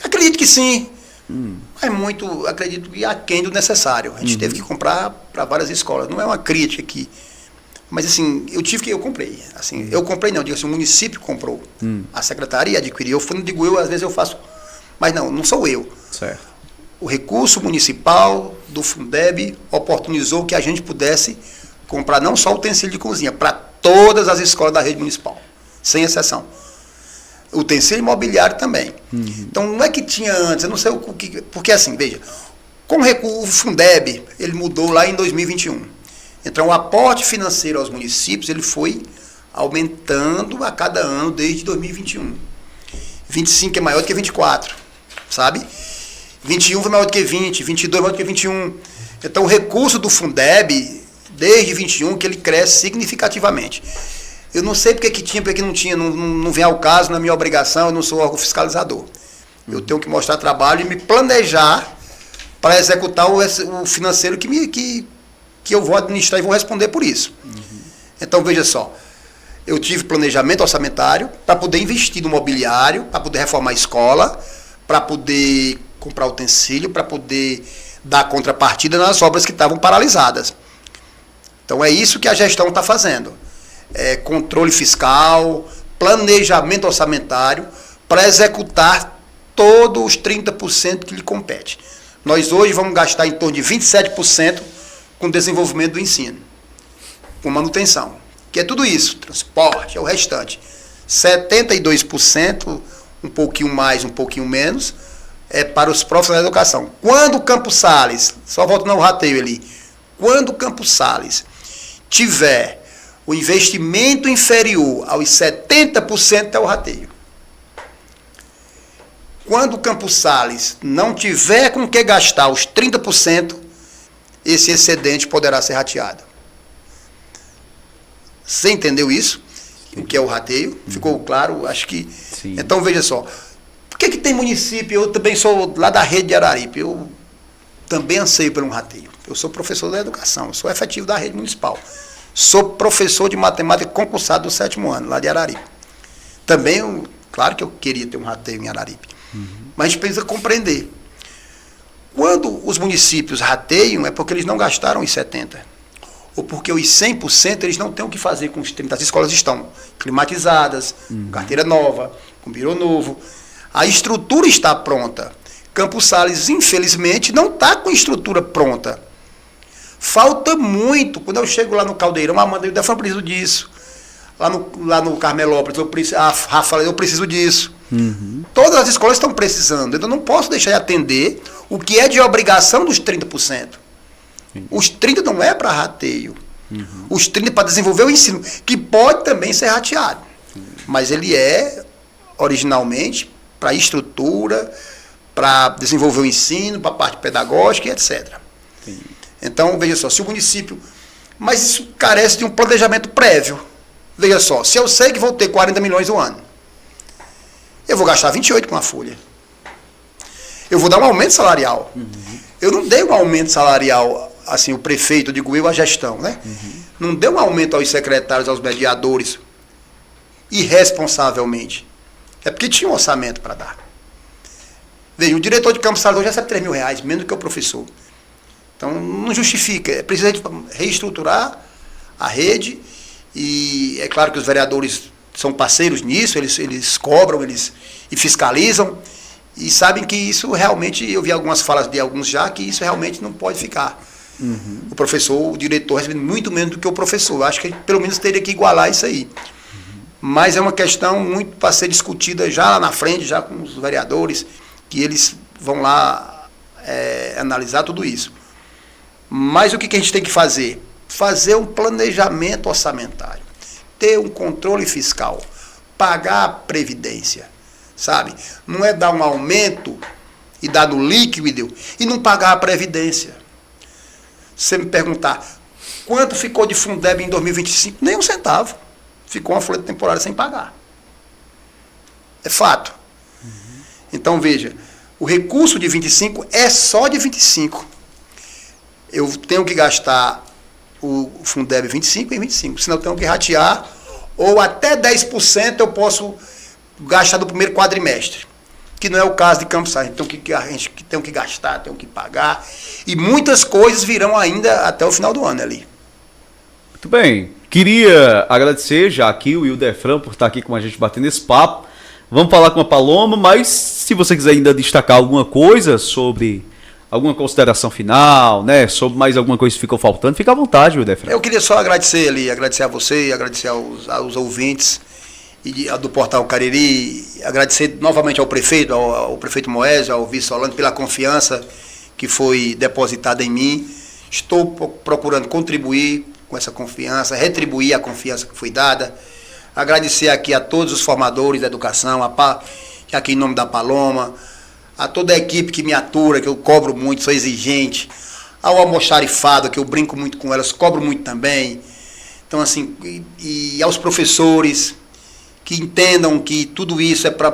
acredito que sim, mas muito, acredito que aquém do necessário. A gente teve que comprar para várias escolas. Não é uma crítica aqui. Mas assim, eu comprei. Assim, eu comprei não, digo assim, o município comprou. A secretaria adquiriu. Eu não digo eu, às vezes eu faço. Mas não sou eu. Certo. O recurso municipal do Fundeb oportunizou que a gente pudesse comprar não só utensílio de cozinha, para todas as escolas da rede municipal, sem exceção. Utensílio imobiliário também. Então não é que tinha antes, eu não sei o que. Porque assim, veja, com o Fundeb, ele mudou lá em 2021. Então, o aporte financeiro aos municípios, ele foi aumentando a cada ano desde 2021. 25 é maior do que 24, sabe? 21 foi maior do que 20, 22 maior do que 21. Então, o recurso do Fundeb, desde 21, que ele cresce significativamente. Eu não sei porque que tinha, porque não tinha, não vem ao caso, não é minha obrigação, eu não sou órgão fiscalizador. Eu tenho que mostrar trabalho e me planejar para executar o financeiro que eu vou administrar e vou responder por isso. Então, veja só, eu tive planejamento orçamentário para poder investir no mobiliário, para poder reformar a escola, para poder comprar utensílio, para poder dar contrapartida nas obras que estavam paralisadas. Então, é isso que a gestão está fazendo. Controle fiscal, planejamento orçamentário, para executar todos os 30% que lhe compete. Nós hoje vamos gastar em torno de 27% com desenvolvimento do ensino, com manutenção, que é tudo isso, transporte, é o restante. 72%, um pouquinho mais, um pouquinho menos, é para os profissionais da educação. Quando o Campos Sales, só voltando ao rateio ali, quando o Campos Sales tiver o investimento inferior aos 70%, é o rateio. Quando o Campos Sales não tiver com que gastar os 30%, esse excedente poderá ser rateado. Você entendeu isso? Sim. O que é o rateio? Ficou claro? Acho que... Sim. Então, veja só. Por que tem município? Eu também sou lá da rede de Araripe. Eu também anseio por um rateio. Eu sou professor da educação. Eu sou efetivo da rede municipal. Sou professor de matemática concursado do 7º ano, lá de Araripe. Também, claro que eu queria ter um rateio em Araripe. Mas a gente precisa compreender. Quando os municípios rateiam, é porque eles não gastaram os 70%. Ou porque os 100% eles não têm o que fazer com os 30%. As escolas estão climatizadas, com carteira nova, com birô novo. A estrutura está pronta. Campos Sales, infelizmente, não está com estrutura pronta. Falta muito. Quando eu chego lá no Caldeirão, Amanda, eu preciso disso. Lá no Carmelópolis, a Rafa, eu preciso disso. Todas as escolas estão precisando. Então, eu não posso deixar de atender o que é de obrigação dos 30%. Os 30% não é para rateio. Os 30% para desenvolver o ensino, que pode também ser rateado. Mas ele é, originalmente, para estrutura, para desenvolver o ensino, para a parte pedagógica e etc. Então, veja só, se o município... Mas isso carece de um planejamento prévio. Veja só, se eu sei que vou ter 40 milhões no ano, eu vou gastar 28 com a folha. Eu vou dar um aumento salarial. Eu não dei um aumento salarial, assim, o prefeito, digo eu, a gestão, né? Não dei um aumento aos secretários, aos mediadores, irresponsavelmente. É porque tinha um orçamento para dar. Veja, o diretor de Campos Sales hoje recebe R$3.000, menos do que o professor. Então, não justifica. Precisa reestruturar a rede. E é claro que os vereadores são parceiros nisso, eles cobram, e fiscalizam, e sabem que isso realmente, eu vi algumas falas de alguns já, que isso realmente não pode ficar. O professor, o diretor, recebe muito menos do que o professor. Eu acho que pelo menos teria que igualar isso aí. Mas é uma questão muito para ser discutida já lá na frente, já com os vereadores, que eles vão lá analisar tudo isso. Mas o que a gente tem que fazer? Fazer um planejamento orçamentário, ter um controle fiscal, pagar a previdência, sabe? Não é dar um aumento e dado líquido e não pagar a Previdência. Se você me perguntar quanto ficou de Fundeb em 2025, nem um centavo. Ficou uma folha temporária sem pagar. É fato. Então, veja, o recurso de 25 é só de 25. Eu tenho que gastar o Fundeb 25 em 25, senão eu tenho que ratear, ou até 10% eu posso gastar do primeiro quadrimestre, que não é o caso de Campos Sales. Então, a gente tem que gastar, tem que pagar, e muitas coisas virão ainda até o final do ano ali. Muito bem. Queria agradecer já aqui o Ildefran por estar aqui com a gente batendo esse papo. Vamos falar com a Paloma, mas se você quiser ainda destacar alguma coisa sobre alguma consideração final, né, sobre mais alguma coisa que ficou faltando, fica à vontade, Ildefran. Eu queria só agradecer ali, agradecer a você, agradecer aos ouvintes do Portal Cariri, agradecer novamente ao prefeito, ao prefeito Moésio, ao vice Solano, pela confiança que foi depositada em mim. Estou procurando contribuir com essa confiança, retribuir a confiança que foi dada. Agradecer aqui a todos os formadores da educação, aqui em nome da Paloma, a toda a equipe que me atura, que eu cobro muito, sou exigente, ao almoxarifado, que eu brinco muito com elas, cobro muito também. Então, assim, e aos professores que entendam que tudo isso é para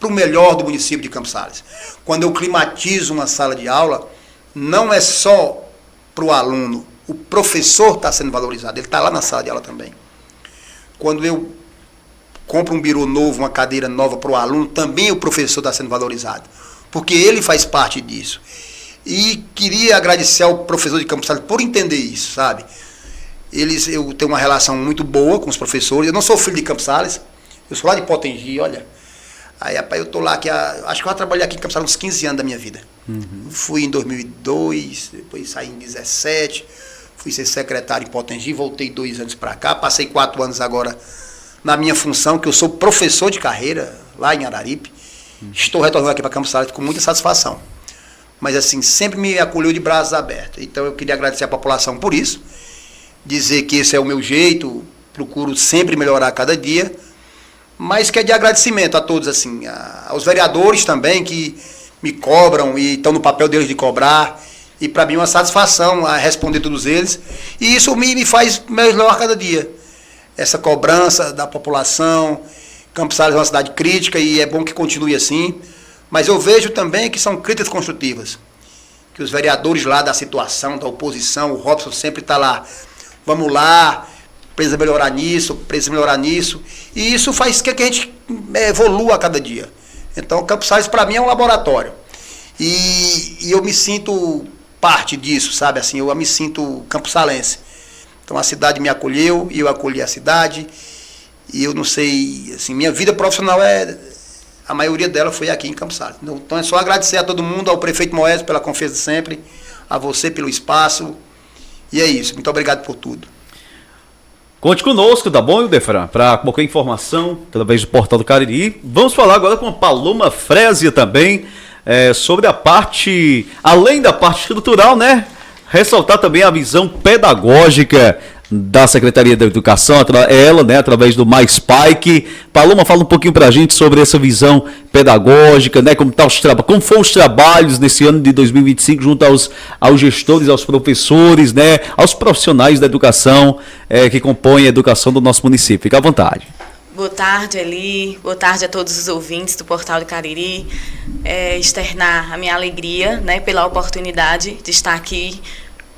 o melhor do município de Campos Sales. Quando eu climatizo uma sala de aula, não é só para o aluno, o professor está sendo valorizado, ele está lá na sala de aula também. Quando eu compro um birô novo, uma cadeira nova para o aluno, também o professor está sendo valorizado, porque ele faz parte disso. E queria agradecer ao professor de Campos Sales por entender isso, sabe? Eu tenho uma relação muito boa com os professores. Eu não sou filho de Campos Sales, eu sou lá de Potengi, olha. Aí, rapaz, eu tô lá, acho que eu trabalhei aqui em Campos Sales uns 15 anos da minha vida. Fui em 2002, depois saí em 2017, fui ser secretário em Potengi, voltei 2 anos para cá, passei 4 anos agora na minha função, que eu sou professor de carreira lá em Araripe. Estou retornando aqui para Campos Sales com muita satisfação. Mas assim, sempre me acolheu de braços abertos. Então eu queria agradecer a população por isso, dizer que esse é o meu jeito, procuro sempre melhorar a cada dia, mas que é de agradecimento a todos, assim, aos vereadores também que me cobram e estão no papel deles de cobrar, e para mim é uma satisfação a responder todos eles, e isso me faz melhor a cada dia. Essa cobrança da população. Campos Sales é uma cidade crítica e é bom que continue assim, mas eu vejo também que são críticas construtivas, que os vereadores lá da situação, da oposição, o Robson sempre está lá, vamos lá, precisa melhorar nisso, precisa melhorar nisso, e isso faz que a gente evolua a cada dia. Então, Campos Sales para mim é um laboratório, e eu me sinto parte disso, sabe, assim, eu me sinto campossalense. Então a cidade me acolheu e eu acolhi a cidade, e eu não sei, assim, minha vida profissional a maioria dela foi aqui em Campos Sales. Então é só agradecer a todo mundo, ao prefeito Moésio pela confiança de sempre, a você pelo espaço, e é isso, muito obrigado por tudo. Conte conosco, tá bom, Ildefran? Para qualquer informação, através do Portal do Cariri. Vamos falar agora com a Paloma Frésia também, sobre a parte, além da parte estrutural, né? Ressaltar também a visão pedagógica da Secretaria da Educação, ela, né, através do Mais Pike. Paloma, fala um pouquinho pra gente sobre essa visão pedagógica, né, como foram os trabalhos nesse ano de 2025 junto aos gestores, aos professores, né, aos profissionais da educação que compõem a educação do nosso município. Fica à vontade. Boa tarde, Eli. Boa tarde a todos os ouvintes do Portal do Cariri. Externar a minha alegria, né, pela oportunidade de estar aqui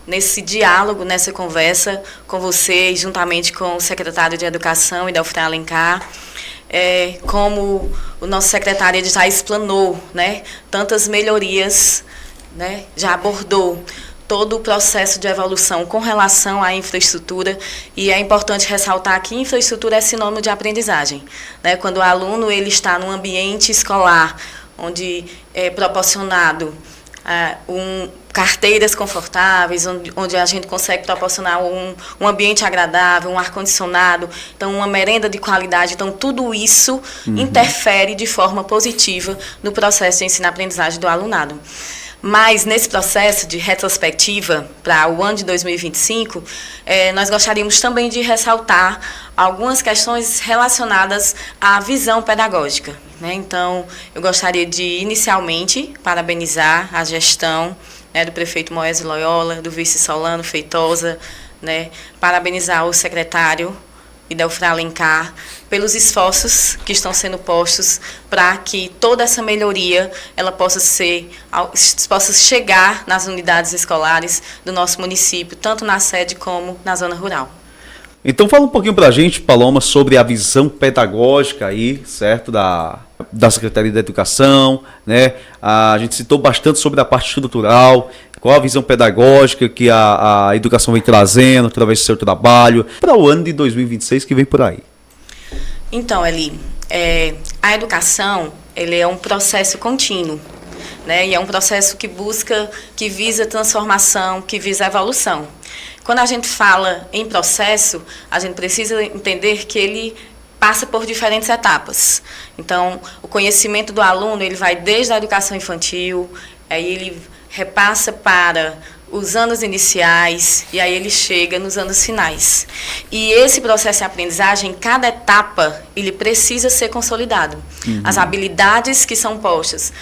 nesse diálogo, nessa conversa com vocês, juntamente com o secretário de Educação, Idelfran Alencar. Como o nosso secretário já explanou, né, tantas melhorias, né, já abordou todo o processo de evolução com relação à infraestrutura, e é importante ressaltar que infraestrutura é sinônimo de aprendizagem, né? Quando o aluno ele está num ambiente escolar onde é proporcionado carteiras confortáveis, onde a gente consegue proporcionar um ambiente agradável, um ar-condicionado, então uma merenda de qualidade, então tudo isso interfere de forma positiva no processo de ensino-aprendizagem do alunado. Mas, nesse processo de retrospectiva para o ano de 2025, nós gostaríamos também de ressaltar algumas questões relacionadas à visão pedagógica, né? Então, eu gostaria de, inicialmente, parabenizar a gestão, né, do prefeito Moésio Loyola, do vice Solano Feitosa, né, parabenizar o secretário Idelfra Alencar pelos esforços que estão sendo postos para que toda essa melhoria ela possa chegar nas unidades escolares do nosso município, tanto na sede como na zona rural. Então fala um pouquinho pra gente, Paloma, sobre a visão pedagógica aí, certo, da Secretaria da Educação, né? A gente citou bastante sobre a parte estrutural, qual a visão pedagógica que a educação vem trazendo através do seu trabalho para o ano de 2026 que vem por aí. Então, Eli, a educação ele é um processo contínuo, né? E é um processo que visa transformação, que visa evolução. Quando a gente fala em processo, a gente precisa entender que ele passa por diferentes etapas. Então, o conhecimento do aluno ele vai desde a educação infantil, aí ele repassa para os anos iniciais e aí ele chega nos anos finais. E esse processo de aprendizagem, cada etapa, ele precisa ser consolidado. Uhum. As habilidades que são postas,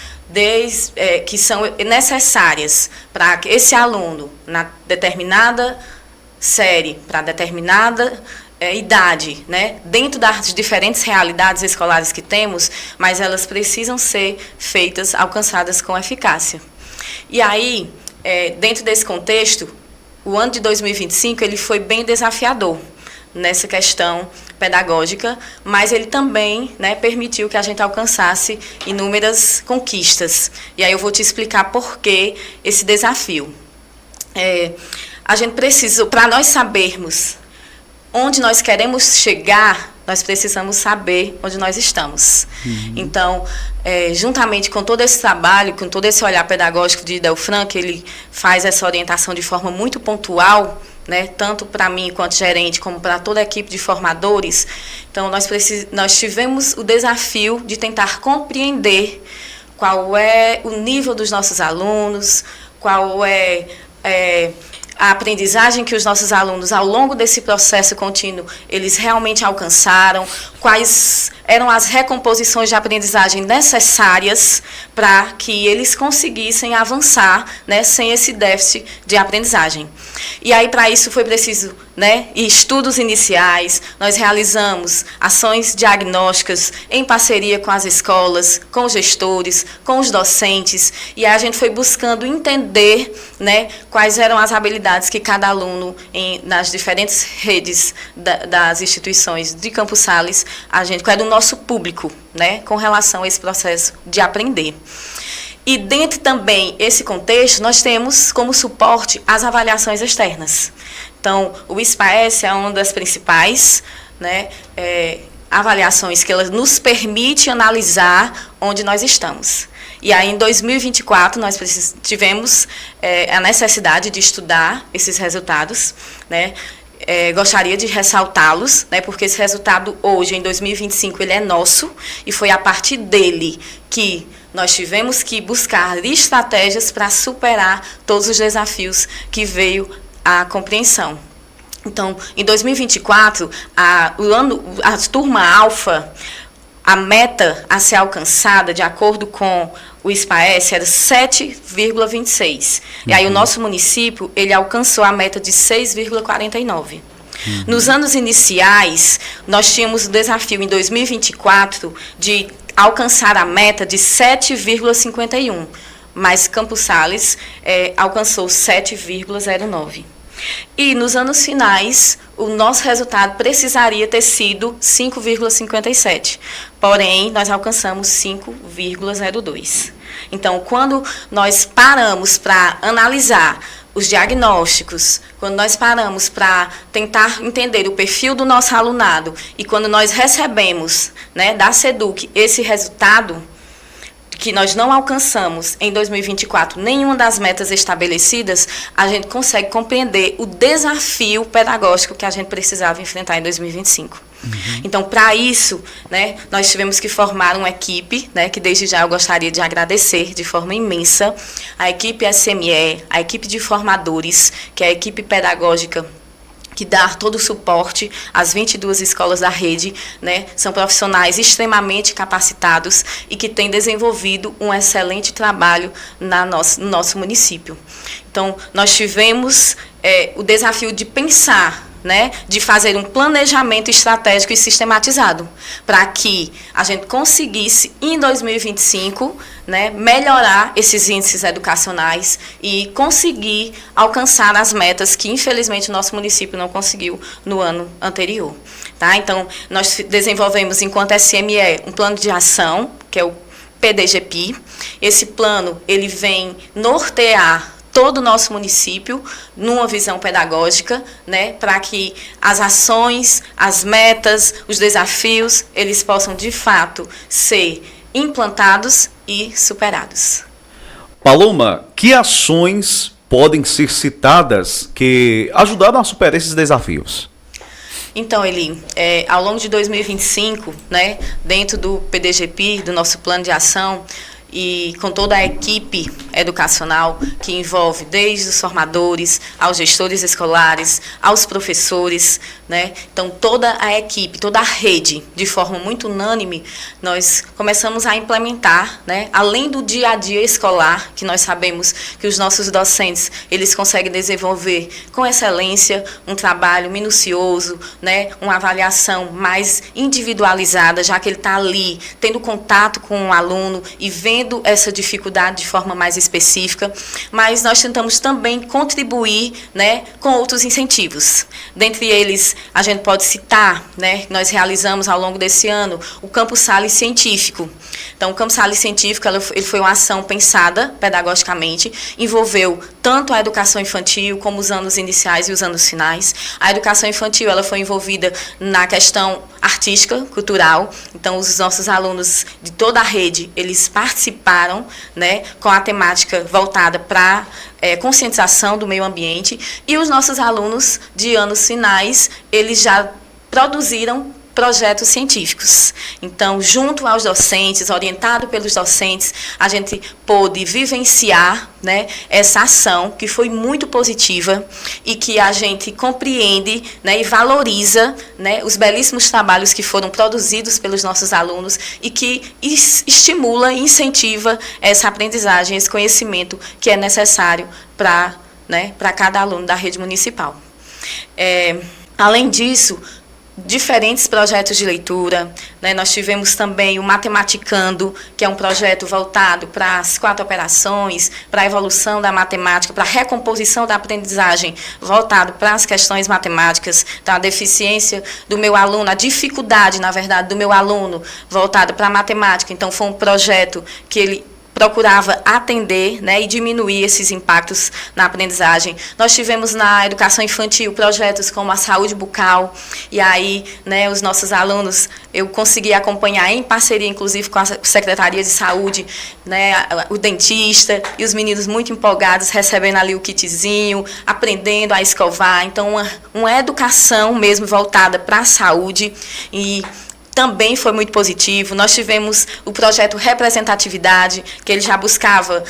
que são necessárias para que esse aluno, na determinada série, para determinada idade, né, dentro das diferentes realidades escolares que temos, mas elas precisam ser feitas, alcançadas com eficácia. E aí, dentro desse contexto, o ano de 2025 ele foi bem desafiador nessa questão pedagógica, mas ele também, né, permitiu que a gente alcançasse inúmeras conquistas. E aí eu vou te explicar por que esse desafio. A gente precisa, para nós sabermos onde nós queremos chegar, nós precisamos saber onde nós estamos. Uhum. Então, juntamente com todo esse trabalho, com todo esse olhar pedagógico de Idelfran, que ele faz essa orientação de forma muito pontual, né, tanto para mim quanto gerente, como para toda a equipe de formadores. Então, nós tivemos o desafio de tentar compreender qual é o nível dos nossos alunos, qual é a aprendizagem que os nossos alunos, ao longo desse processo contínuo, eles realmente alcançaram, quais eram as recomposições de aprendizagem necessárias para que eles conseguissem avançar, né, sem esse déficit de aprendizagem. E aí, para isso, foi preciso, né, estudos iniciais, nós realizamos ações diagnósticas em parceria com as escolas, com os gestores, com os docentes, e aí a gente foi buscando entender, né, quais eram as habilidades que cada aluno, nas diferentes redes das instituições de Campos Sales, qual era o nosso público, né, com relação a esse processo de aprender. E dentro também esse contexto, nós temos como suporte as avaliações externas. Então, o ISPAES é uma das principais, né, avaliações que ela nos permite analisar onde nós estamos. E aí, em 2024, nós tivemos a necessidade de estudar esses resultados, né? Gostaria de ressaltá-los, né, porque esse resultado hoje, em 2025, ele é nosso, e foi a partir dele que nós tivemos que buscar estratégias para superar todos os desafios que veio a compreensão. Então, em 2024, a turma alfa, a meta a ser alcançada, de acordo com o ISPAES, era 7,26. E aí o nosso município, ele alcançou a meta de 6,49. Nos anos iniciais, nós tínhamos o desafio, em 2024, de alcançar a meta de 7,51. Mas Campos Sales alcançou 7,09. E nos anos finais, o nosso resultado precisaria ter sido 5,57. Porém, nós alcançamos 5,02. Então, quando nós paramos para analisar os diagnósticos, quando nós paramos para tentar entender o perfil do nosso alunado e quando nós recebemos, né, da SEDUC esse resultado, que nós não alcançamos em 2024 nenhuma das metas estabelecidas, a gente consegue compreender o desafio pedagógico que a gente precisava enfrentar em 2025. Então, para isso, né, nós tivemos que formar uma equipe, né, que desde já eu gostaria de agradecer de forma imensa, a equipe SME, a equipe de formadores, que é a equipe pedagógica que dá todo o suporte às 22 escolas da rede, né? São profissionais extremamente capacitados e que têm desenvolvido um excelente trabalho no nosso município. Então, nós tivemos o desafio de pensar, né, de fazer um planejamento estratégico e sistematizado, para que a gente conseguisse, em 2025, né, melhorar esses índices educacionais e conseguir alcançar as metas que, infelizmente, o nosso município não conseguiu no ano anterior. Tá? Então, nós desenvolvemos, enquanto SME, um plano de ação, que é o PDGP. Esse plano ele vem nortear todo o nosso município numa visão pedagógica, né, para que as ações, as metas, os desafios, eles possam, de fato, ser implantados e superados. Paloma, que ações podem ser citadas que ajudaram a superar esses desafios? Então, Eli, ao longo de 2025, né, dentro do PDGP, do nosso plano de ação, e com toda a equipe educacional que envolve desde os formadores, aos gestores escolares, aos professores, né? Então, toda a equipe, toda a rede, de forma muito unânime, nós começamos a implementar, né? Além do dia a dia escolar, que nós sabemos que os nossos docentes, eles conseguem desenvolver com excelência um trabalho minucioso, né? Uma avaliação mais individualizada, já que ele está ali, tendo contato com o aluno e vendo essa dificuldade de forma mais específica, mas nós tentamos também contribuir, né, com outros incentivos. Dentre eles, a gente pode citar, né, nós realizamos ao longo desse ano o Campus Sales Científico. Então, o Campus Sales Científico ele foi uma ação pensada pedagogicamente, envolveu tanto a educação infantil como os anos iniciais e os anos finais. A educação infantil ela foi envolvida na questão artística, cultural. Então, os nossos alunos de toda a rede, eles participaram, né, com a temática voltada para conscientização do meio ambiente, e os nossos alunos de anos finais, eles já produziram projetos científicos. Então, junto aos docentes, orientado pelos docentes, a gente pôde vivenciar, né, essa ação que foi muito positiva e que a gente compreende, né, e valoriza, né, os belíssimos trabalhos que foram produzidos pelos nossos alunos e que estimula e incentiva essa aprendizagem, esse conhecimento que é necessário para, né, para cada aluno da rede municipal. Além disso, diferentes projetos de leitura, né? Nós tivemos também o Matematicando, que é um projeto voltado para as 4 operações, para a evolução da matemática, para a recomposição da aprendizagem, voltado para as questões matemáticas, então a deficiência do meu aluno, a dificuldade, na verdade, do meu aluno, voltado para a matemática. Então, foi um projeto que ele procurava atender, né, e diminuir esses impactos na aprendizagem. Nós tivemos na educação infantil projetos como a saúde bucal, e aí, né, os nossos alunos, eu consegui acompanhar em parceria, inclusive, com a Secretaria de Saúde, né, o dentista, e os meninos muito empolgados, recebendo ali o kitzinho, aprendendo a escovar. Então, uma educação mesmo voltada para a saúde, e também foi muito positivo. Nós tivemos o projeto Representatividade, que ele já buscava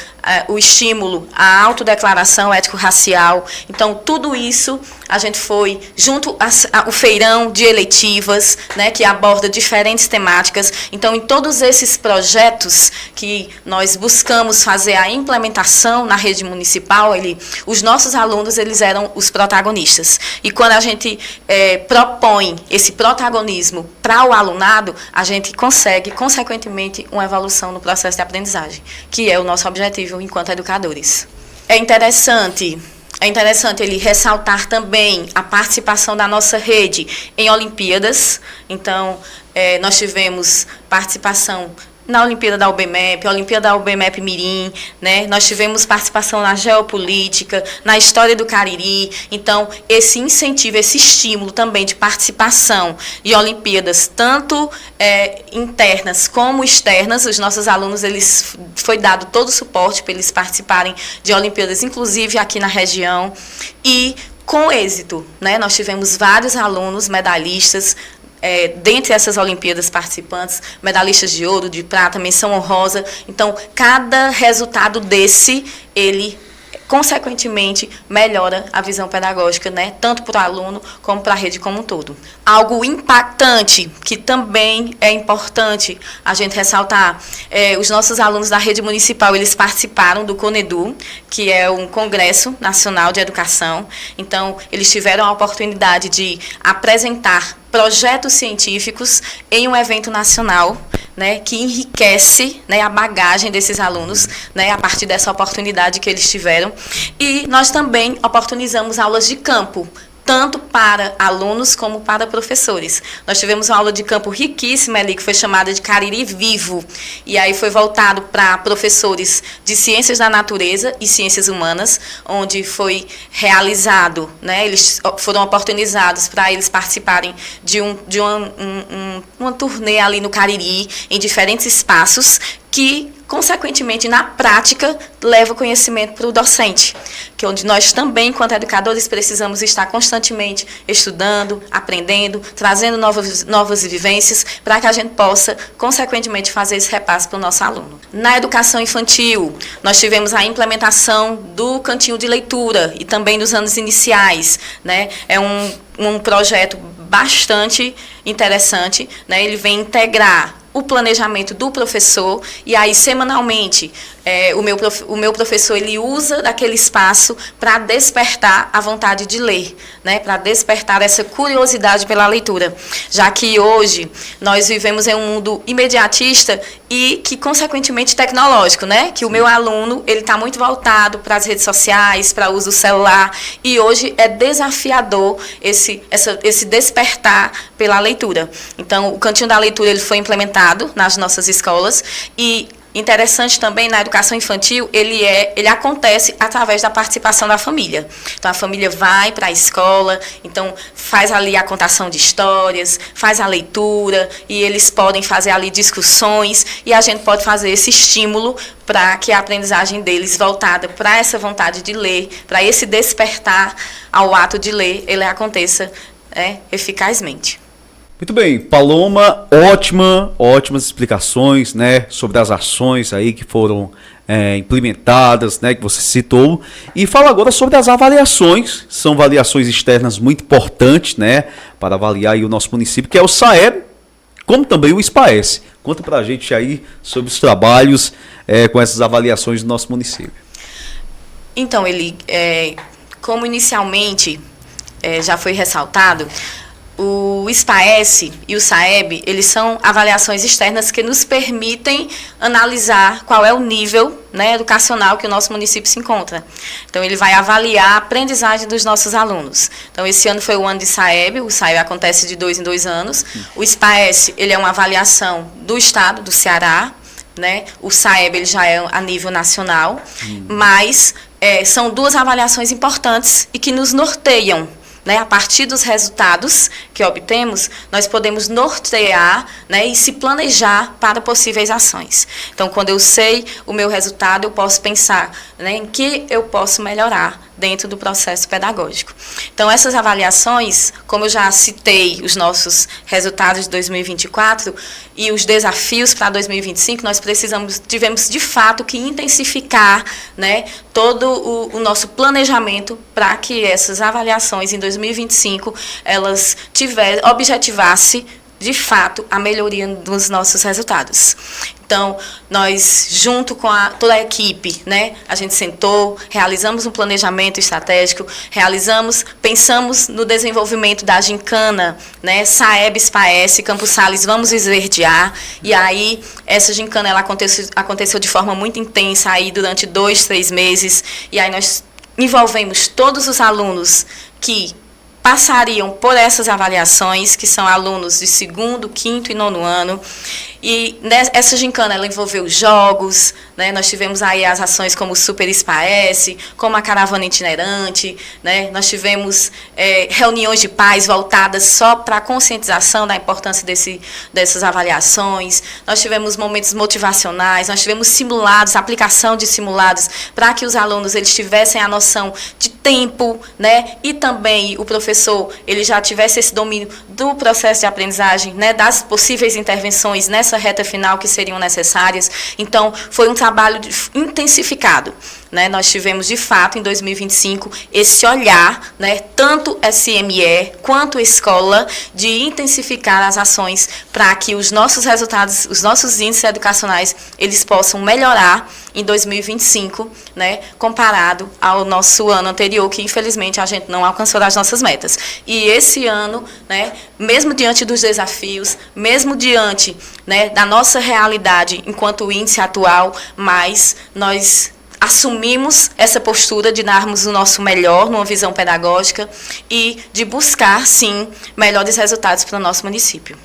o estímulo à autodeclaração ético-racial. Então, tudo isso a gente foi junto ao feirão de eletivas, né, que aborda diferentes temáticas. Então, em todos esses projetos que nós buscamos fazer a implementação na rede municipal, os nossos alunos eles eram os protagonistas. E quando a gente propõe esse protagonismo para o aluno, a gente consegue, consequentemente, uma evolução no processo de aprendizagem, que é o nosso objetivo enquanto educadores. É interessante ele ressaltar também a participação da nossa rede em Olimpíadas. Então, nós tivemos participação na Olimpíada da UBMEP, a Olimpíada da UBMEP Mirim, né? Nós tivemos participação na geopolítica, na história do Cariri. Então, esse incentivo, esse estímulo também de participação de Olimpíadas, tanto internas como externas, os nossos alunos, foi dado todo o suporte para eles participarem de Olimpíadas, inclusive aqui na região, e com êxito, né? Nós tivemos vários alunos medalhistas, dentre essas Olimpíadas participantes, medalhistas de ouro, de prata, menção honrosa. Então, cada resultado desse, ele consequentemente melhora a visão pedagógica, né, tanto para o aluno como para a rede como um todo. Algo impactante, que também é importante a gente ressaltar, os nossos alunos da rede municipal, eles participaram do CONEDU, que é um Congresso Nacional de Educação. Então, eles tiveram a oportunidade de apresentar projetos científicos em um evento nacional, né, que enriquece, né, a bagagem desses alunos, né, a partir dessa oportunidade que eles tiveram. E nós também oportunizamos aulas de campo, tanto para alunos como para professores. Nós tivemos uma aula de campo riquíssima ali, que foi chamada de Cariri Vivo, e aí foi voltado para professores de Ciências da Natureza e Ciências Humanas, onde foi realizado, né, eles foram oportunizados para eles participarem de uma turnê ali no Cariri, em diferentes espaços, que, consequentemente, na prática, leva o conhecimento para o docente, que é onde nós também, enquanto educadores, precisamos estar constantemente estudando, aprendendo, trazendo novas vivências, para que a gente possa, consequentemente, fazer esse repasse para o nosso aluno. Na educação infantil, nós tivemos a implementação do cantinho de leitura, e também nos anos iniciais, né? É um projeto bastante interessante, né? Ele vem integrar o planejamento do professor, e aí semanalmente o meu professor, ele usa daquele espaço para despertar a vontade de ler, né, para despertar essa curiosidade pela leitura, já que hoje nós vivemos em um mundo imediatista e que, consequentemente, tecnológico, né, que o meu aluno, ele está muito voltado para as redes sociais, para o uso do celular, e hoje é desafiador esse despertar pela leitura. Então, o Cantinho da Leitura, ele foi implementado nas nossas escolas, e interessante também, na educação infantil, ele acontece através da participação da família. Então, a família vai para a escola, então faz ali a contação de histórias, faz a leitura, e eles podem fazer ali discussões, e a gente pode fazer esse estímulo para que a aprendizagem deles, voltada para essa vontade de ler, para esse despertar ao ato de ler, ele aconteça eficazmente. Muito bem, Paloma, ótimas explicações, né, sobre as ações aí que foram implementadas, né, que você citou. E fala agora sobre as avaliações. São avaliações externas muito importantes, né, para avaliar aí o nosso município, que é o SAEB, como também o SPAES. Conta pra gente aí sobre os trabalhos com essas avaliações do nosso município. Então, como inicialmente já foi ressaltado, o SPAES e o SAEB, eles são avaliações externas que nos permitem analisar qual é o nível, né, educacional que o nosso município se encontra. Então, ele vai avaliar a aprendizagem dos nossos alunos. Então, esse ano foi o ano de SAEB, o SAEB acontece de 2 em 2 anos. O SPAES, ele é uma avaliação do estado, do Ceará, né? O SAEB, ele já é a nível nacional, mas são duas avaliações importantes e que nos norteiam, né? A partir dos resultados que obtemos, nós podemos nortear, né, e se planejar para possíveis ações. Então, quando eu sei o meu resultado, eu posso pensar, né, em que eu posso melhorar dentro do processo pedagógico. Então, essas avaliações, como eu já citei os nossos resultados de 2024 e os desafios para 2025, nós tivemos de fato que intensificar, né, todo o nosso planejamento para que essas avaliações em 2025 elas objetivasse de fato a melhoria dos nossos resultados. Então, nós, junto com toda a equipe, né, a gente sentou, realizamos um planejamento estratégico, pensamos no desenvolvimento da gincana, né, SAEB, SPAES, Campos Sales, vamos esverdear, e aí essa gincana ela aconteceu de forma muito intensa aí durante 2, 3 meses, e aí nós envolvemos todos os alunos que passariam por essas avaliações, que são alunos de 2º, 5º e 9º ano, E essa gincana, ela envolveu jogos, né? Nós tivemos aí as ações como o Super Espaes, como a caravana itinerante, né? Nós tivemos reuniões de pais voltadas só para a conscientização da importância dessas avaliações. Nós tivemos momentos motivacionais, nós tivemos simulados, aplicação de simulados, para que os alunos eles tivessem a noção de tempo, né? E também o professor ele já tivesse esse domínio do processo de aprendizagem, né? Das possíveis intervenções nessa reta final que seriam necessárias. Então, foi um trabalho intensificado, né? Nós tivemos, de fato, em 2025, esse olhar, né? Tanto SME quanto escola, de intensificar as ações para que os nossos resultados, os nossos índices educacionais, eles possam melhorar em 2025, né? Comparado ao nosso ano anterior, que infelizmente a gente não alcançou as nossas metas. E esse ano, né? Mesmo diante dos desafios, mesmo diante, né, da nossa realidade enquanto índice atual, mas nós assumimos essa postura de darmos o nosso melhor numa visão pedagógica e de buscar, sim, melhores resultados para o nosso município.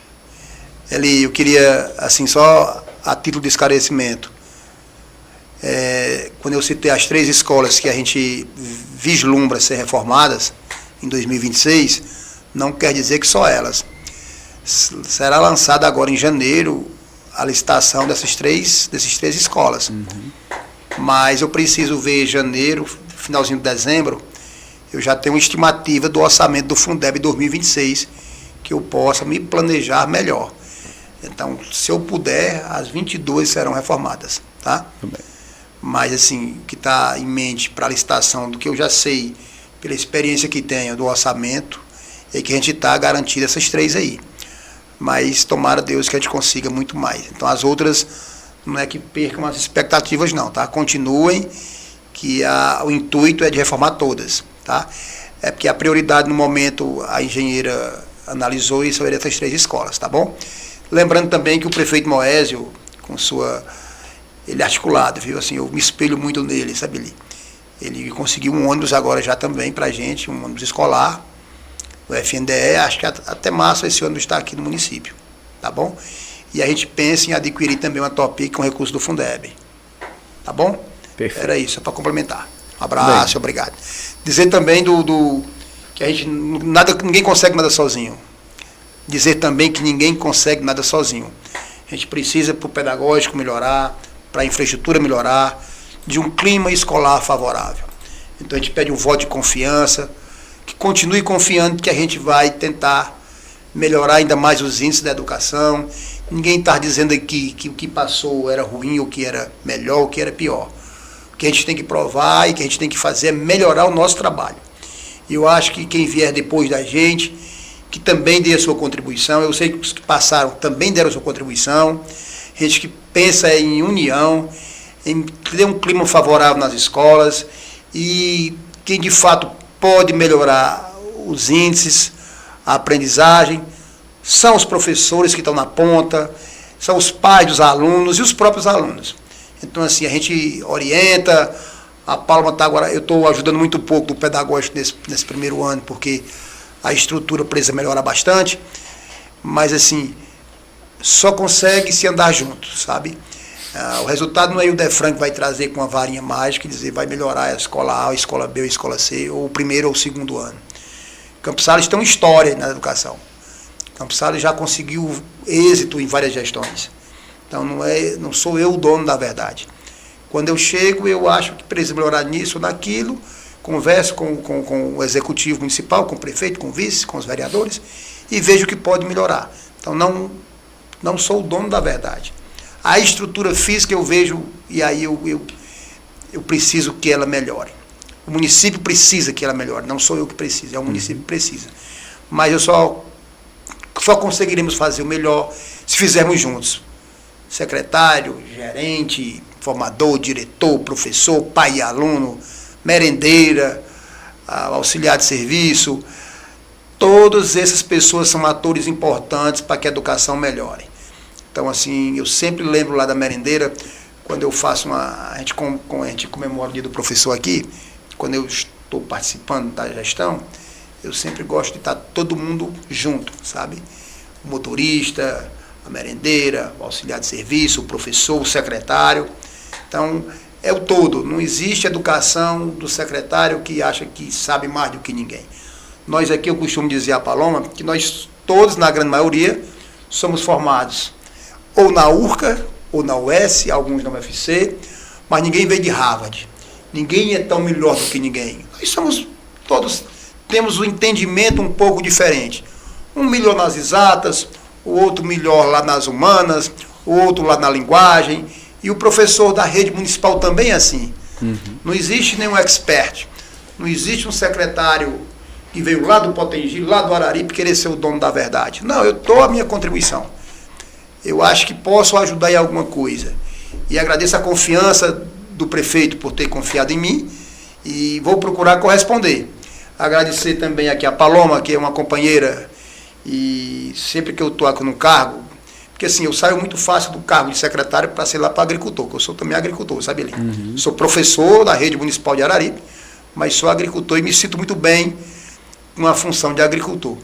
Eli, eu queria, assim, só a título de esclarecimento, quando eu citei as 3 escolas que a gente vislumbra ser reformadas em 2026, não quer dizer que só elas. Será lançada agora em janeiro a licitação desses três escolas. Mas eu preciso ver janeiro, finalzinho de dezembro, eu já tenho uma estimativa do orçamento do Fundeb 2026, que eu possa me planejar melhor. Então, se eu puder, as 22 serão reformadas, tá? Mas, assim, o que está em mente para a licitação, do que eu já sei, pela experiência que tenho do orçamento, é que a gente está garantindo essas 3 aí. Mas, tomara Deus que a gente consiga muito mais. Então, as outras, não é que percam as expectativas, não, tá? Continuem, que o intuito é de reformar todas, tá? É porque a prioridade, no momento, a engenheira analisou e são essas 3 escolas, tá bom? Lembrando também que o prefeito Moésio, com ele é articulado, viu? Assim, eu me espelho muito nele, sabe? Ele conseguiu um ônibus agora já também pra gente, um ônibus escolar, o FNDE, acho que até março esse ônibus está aqui no município, tá bom? E a gente pensa em adquirir também uma Topic com recurso do Fundeb, tá bom? Perfeito. Era isso, só para complementar. Um abraço, bem, obrigado. Dizer também que a gente, ninguém consegue nada sozinho. Dizer também que ninguém consegue nada sozinho. A gente precisa, para o pedagógico melhorar, para a infraestrutura melhorar, de um clima escolar favorável. Então a gente pede um voto de confiança, que continue confiando que a gente vai tentar melhorar ainda mais os índices da educação. Ninguém está dizendo aqui que o que passou era ruim, ou que era melhor, ou que era pior. O que a gente tem que provar e que a gente tem que fazer é melhorar o nosso trabalho. E eu acho que quem vier depois da gente, que também dê a sua contribuição, eu sei que os que passaram também deram a sua contribuição, gente que pensa em união, em ter um clima favorável nas escolas, e quem de fato pode melhorar os índices, a aprendizagem, são os professores que estão na ponta, são os pais dos alunos e os próprios alunos. Então, assim, a gente orienta, a Palma está agora, eu estou ajudando muito pouco do pedagógico nesse primeiro ano, porque a estrutura precisa melhorar bastante, mas, assim, só consegue se andar junto, sabe? O resultado não é o Defran que vai trazer com uma varinha mágica e dizer vai melhorar a escola A, a escola B, a escola C, ou o primeiro ou o segundo ano. Campos Sales tem uma história na educação. Campos Sales já conseguiu êxito em várias gestões. Então não sou eu o dono da verdade. Quando eu chego, eu acho que precisa melhorar nisso ou naquilo, converso com o executivo municipal, com o prefeito, com o vice, com os vereadores, e vejo o que pode melhorar. Então não sou o dono da verdade. A estrutura física eu vejo, e aí eu preciso que ela melhore. O município precisa que ela melhore, não sou eu que preciso, é o município que precisa. Mas eu só conseguiremos fazer o melhor se fizermos juntos. Secretário, gerente, formador, diretor, professor, pai e aluno, merendeira, auxiliar de serviço, todas essas pessoas são atores importantes para que a educação melhore. Então, assim, eu sempre lembro lá da merendeira, quando eu faço a gente comemora o dia do professor aqui, quando eu estou participando da gestão, eu sempre gosto de estar todo mundo junto, sabe? O motorista, a merendeira, o auxiliar de serviço, o professor, o secretário. Então, é o todo. Não existe educação do secretário que acha que sabe mais do que ninguém. Nós aqui, eu costumo dizer a Paloma, que nós todos, na grande maioria, somos formados ou na URCA, ou na UES, alguns na UFC, mas ninguém veio de Harvard. Ninguém é tão melhor do que ninguém. Nós somos todos, temos um entendimento um pouco diferente. Um melhor nas exatas, o outro melhor lá nas humanas, o outro lá na linguagem, e o professor da rede municipal também é assim. Não existe nenhum expert, não existe um secretário que veio lá do Potengi, lá do Araripe, querer ser o dono da verdade. Não, eu dou a minha contribuição. Eu acho que posso ajudar em alguma coisa. E agradeço a confiança do prefeito por ter confiado em mim e vou procurar corresponder. Agradecer também aqui a Paloma, que é uma companheira, e sempre que eu estou aqui no cargo, porque assim, eu saio muito fácil do cargo de secretário para ser lá para agricultor, que eu sou também agricultor, sabe, Eli? Sou professor da rede municipal de Araripe, mas sou agricultor e me sinto muito bem com a função de agricultor.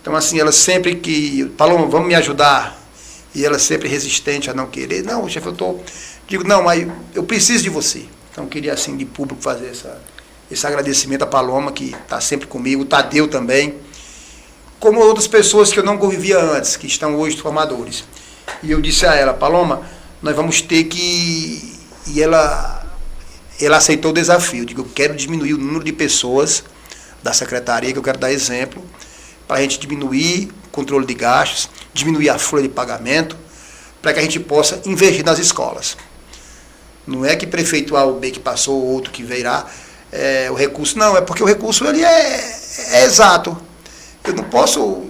Então, assim, ela sempre que... Paloma, vamos me ajudar. E ela sempre resistente a não querer. Não, chefe, digo, não, mas eu preciso de você. Então, eu queria, assim, de público fazer esse agradecimento à Paloma, que está sempre comigo, o Tadeu também, como outras pessoas que eu não convivia antes, que estão hoje formadores. E eu disse a ela, Paloma, nós vamos ter que... E ela aceitou o desafio. Eu digo, eu quero diminuir o número de pessoas da secretaria, que eu quero dar exemplo, para a gente diminuir o controle de gastos, diminuir a folha de pagamento, para que a gente possa investir nas escolas. Não é que prefeito A ou B que passou, ou outro que virá, o recurso, não, é porque o recurso ele é exato. Eu não posso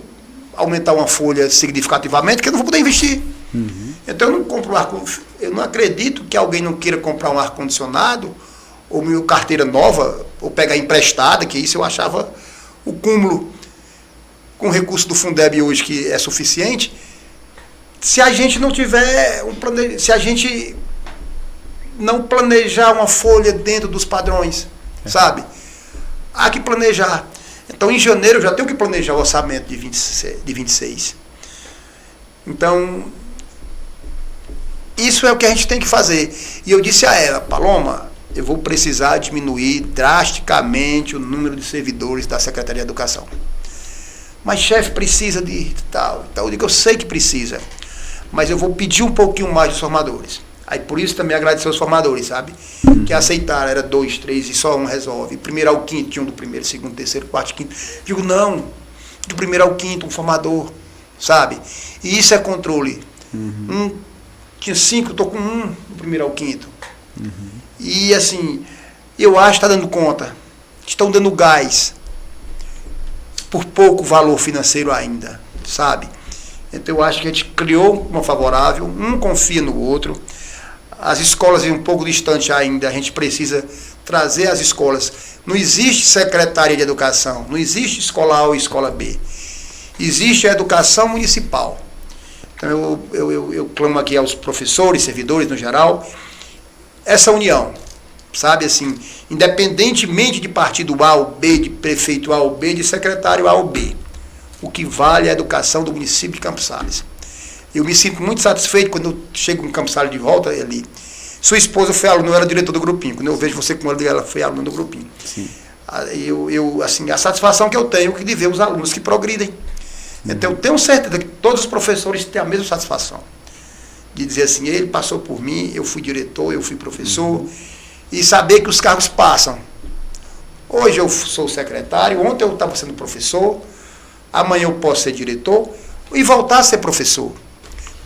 aumentar uma folha significativamente, porque eu não vou poder investir. Então eu não compro eu não acredito que alguém não queira comprar um ar-condicionado, ou minha carteira nova, ou pegar emprestada, que isso eu achava o cúmulo, com o recurso do Fundeb hoje, que é suficiente, se a gente não tiver se a gente não planejar uma folha dentro dos padrões, sabe? Há que planejar. Então, em janeiro, eu já tenho que planejar o orçamento de 26. Então, isso é o que a gente tem que fazer. E eu disse a ela, Paloma, eu vou precisar diminuir drasticamente o número de servidores da Secretaria de Educação. Mas, chefe, precisa de tal. Então, eu digo, eu sei que precisa, mas eu vou pedir um pouquinho mais dos formadores. Aí, por isso, também agradecer aos formadores, sabe? Que aceitaram, era 2, 3 e só um resolve. Primeiro ao quinto, tinha um do primeiro, segundo, terceiro, quarto, quinto. Digo, não, do primeiro ao quinto, um formador, sabe? E isso é controle. Tinha 5, estou com 1 do primeiro ao quinto. E, assim, eu acho que está dando conta. Estão dando gás. Por pouco valor financeiro ainda, sabe? Então, eu acho que a gente criou uma favorável, um confia no outro. As escolas vêm um pouco distante ainda, a gente precisa trazer as escolas. Não existe secretaria de educação, não existe escola A ou escola B. Existe a educação municipal. Então, eu clamo aqui aos professores, servidores no geral, essa união, sabe, assim, independentemente de partido A ou B, de prefeito A ou B, de secretário A ou B, o que vale é a educação do município de Campos Sales. Eu me sinto muito satisfeito quando eu chego em Campos Sales de volta ali. Sua esposa foi aluna, eu era diretor do grupinho. Quando eu vejo você com ela foi aluna do grupinho. Sim. Assim, a satisfação que eu tenho é de ver os alunos que progridem. Então, eu tenho certeza que todos os professores têm a mesma satisfação. De dizer assim, ele passou por mim, eu fui diretor, eu fui professor, e saber que os cargos passam. Hoje eu sou secretário, ontem eu estava sendo professor, amanhã eu posso ser diretor, e voltar a ser professor.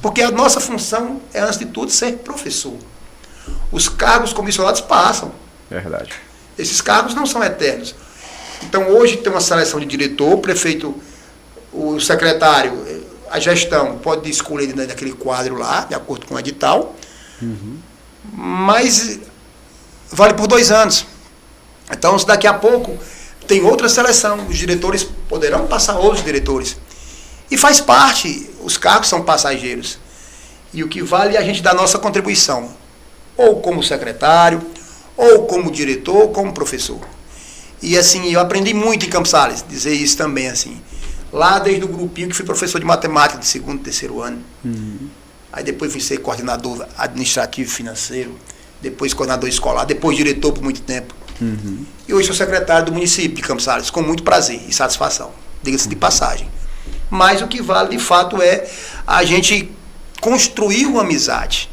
Porque a nossa função é, antes de tudo, ser professor. Os cargos comissionados passam. Verdade. Esses cargos não são eternos. Então, hoje tem uma seleção de diretor, o prefeito, o secretário, a gestão pode escolher naquele quadro lá, de acordo com o edital, mas vale por 2 anos. Então, se daqui a pouco tem outra seleção, os diretores poderão passar outros diretores. E faz parte, os cargos são passageiros. E o que vale é a gente dar a nossa contribuição, ou como secretário, ou como diretor, ou como professor. E assim, eu aprendi muito em Campos Sales, dizer isso também assim. Lá desde o grupinho que fui professor de matemática de segundo, terceiro ano. Aí depois fui ser coordenador administrativo e financeiro, depois coordenador escolar, depois diretor por muito tempo. E hoje sou secretário do município de Campos Sales, com muito prazer e satisfação, diga-se de passagem. Mas o que vale de fato é a gente construir uma amizade.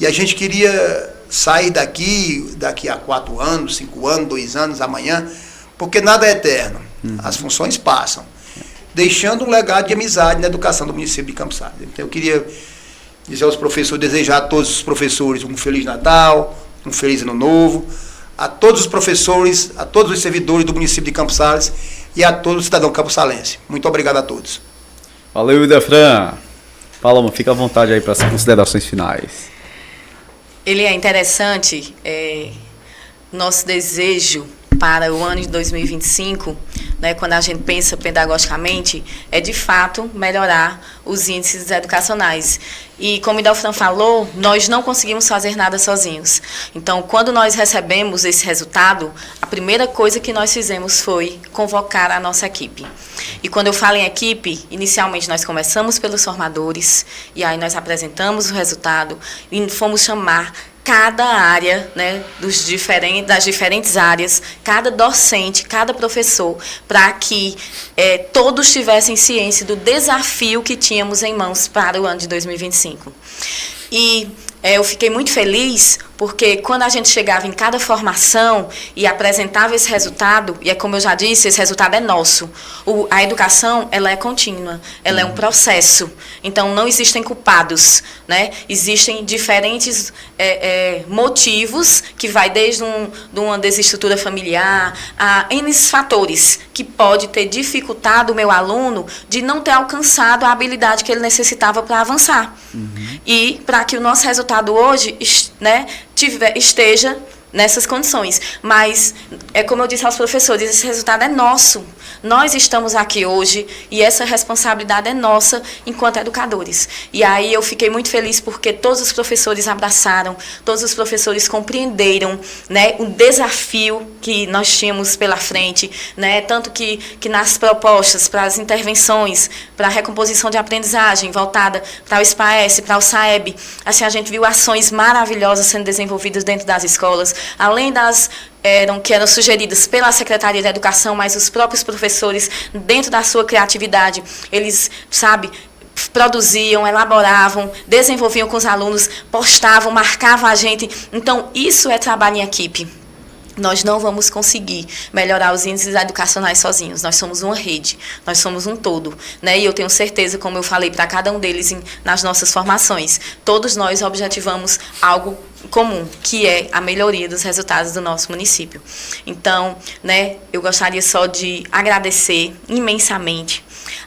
E a gente queria sair daqui a 4 anos, 5 anos, 2 anos, amanhã, porque nada é eterno. As funções passam, deixando um legado de amizade na educação do município de Campos Sales. Então eu queria dizer aos professores, desejar a todos os professores um Feliz Natal, um Feliz Ano Novo, a todos os professores, a todos os servidores do município de Campos Sales e a todos os cidadãos campossalenses. Muito obrigado a todos. Valeu, Idefran. Paloma, fica à vontade aí para as considerações finais. Ele é interessante, nosso desejo para o ano de 2025, né, quando a gente pensa pedagogicamente, é de fato melhorar os índices educacionais. E como o Idelfran falou, nós não conseguimos fazer nada sozinhos. Então, quando nós recebemos esse resultado, a primeira coisa que nós fizemos foi convocar a nossa equipe. E quando eu falo em equipe, inicialmente nós começamos pelos formadores, e aí nós apresentamos o resultado e fomos chamar cada área, né, das diferentes áreas, cada docente, cada professor, para que todos tivessem ciência do desafio que tínhamos em mãos para o ano de 2025. E eu fiquei muito feliz porque quando a gente chegava em cada formação e apresentava esse resultado, e é como eu já disse, esse resultado é nosso. A educação, ela é contínua, ela é um processo. Então, não existem culpados, né? Existem diferentes motivos, que vai desde uma desestrutura familiar a N fatores que pode ter dificultado o meu aluno de não ter alcançado a habilidade que ele necessitava para avançar. E para que o nosso resultado hoje, né, esteja nessas condições. Mas, como eu disse aos professores, esse resultado é nosso. Nós estamos aqui hoje e essa responsabilidade é nossa enquanto educadores. E aí eu fiquei muito feliz porque todos os professores abraçaram, todos os professores compreenderam, né, o desafio que nós tínhamos pela frente, né, tanto que nas propostas, para as intervenções, para a recomposição de aprendizagem voltada para o SPAES, para o SAEB, assim, a gente viu ações maravilhosas sendo desenvolvidas dentro das escolas, além das que eram sugeridas pela Secretaria de Educação, mas os próprios professores, dentro da sua criatividade, eles, produziam, elaboravam, desenvolviam com os alunos, postavam, marcavam a gente. Então, isso é trabalho em equipe. Nós não vamos conseguir melhorar os índices educacionais sozinhos. Nós somos uma rede, nós somos um todo, né? E eu tenho certeza, como eu falei para cada um deles nas nossas formações, todos nós objetivamos algo comum, que é a melhoria dos resultados do nosso município. Então, né, eu gostaria só de agradecer imensamente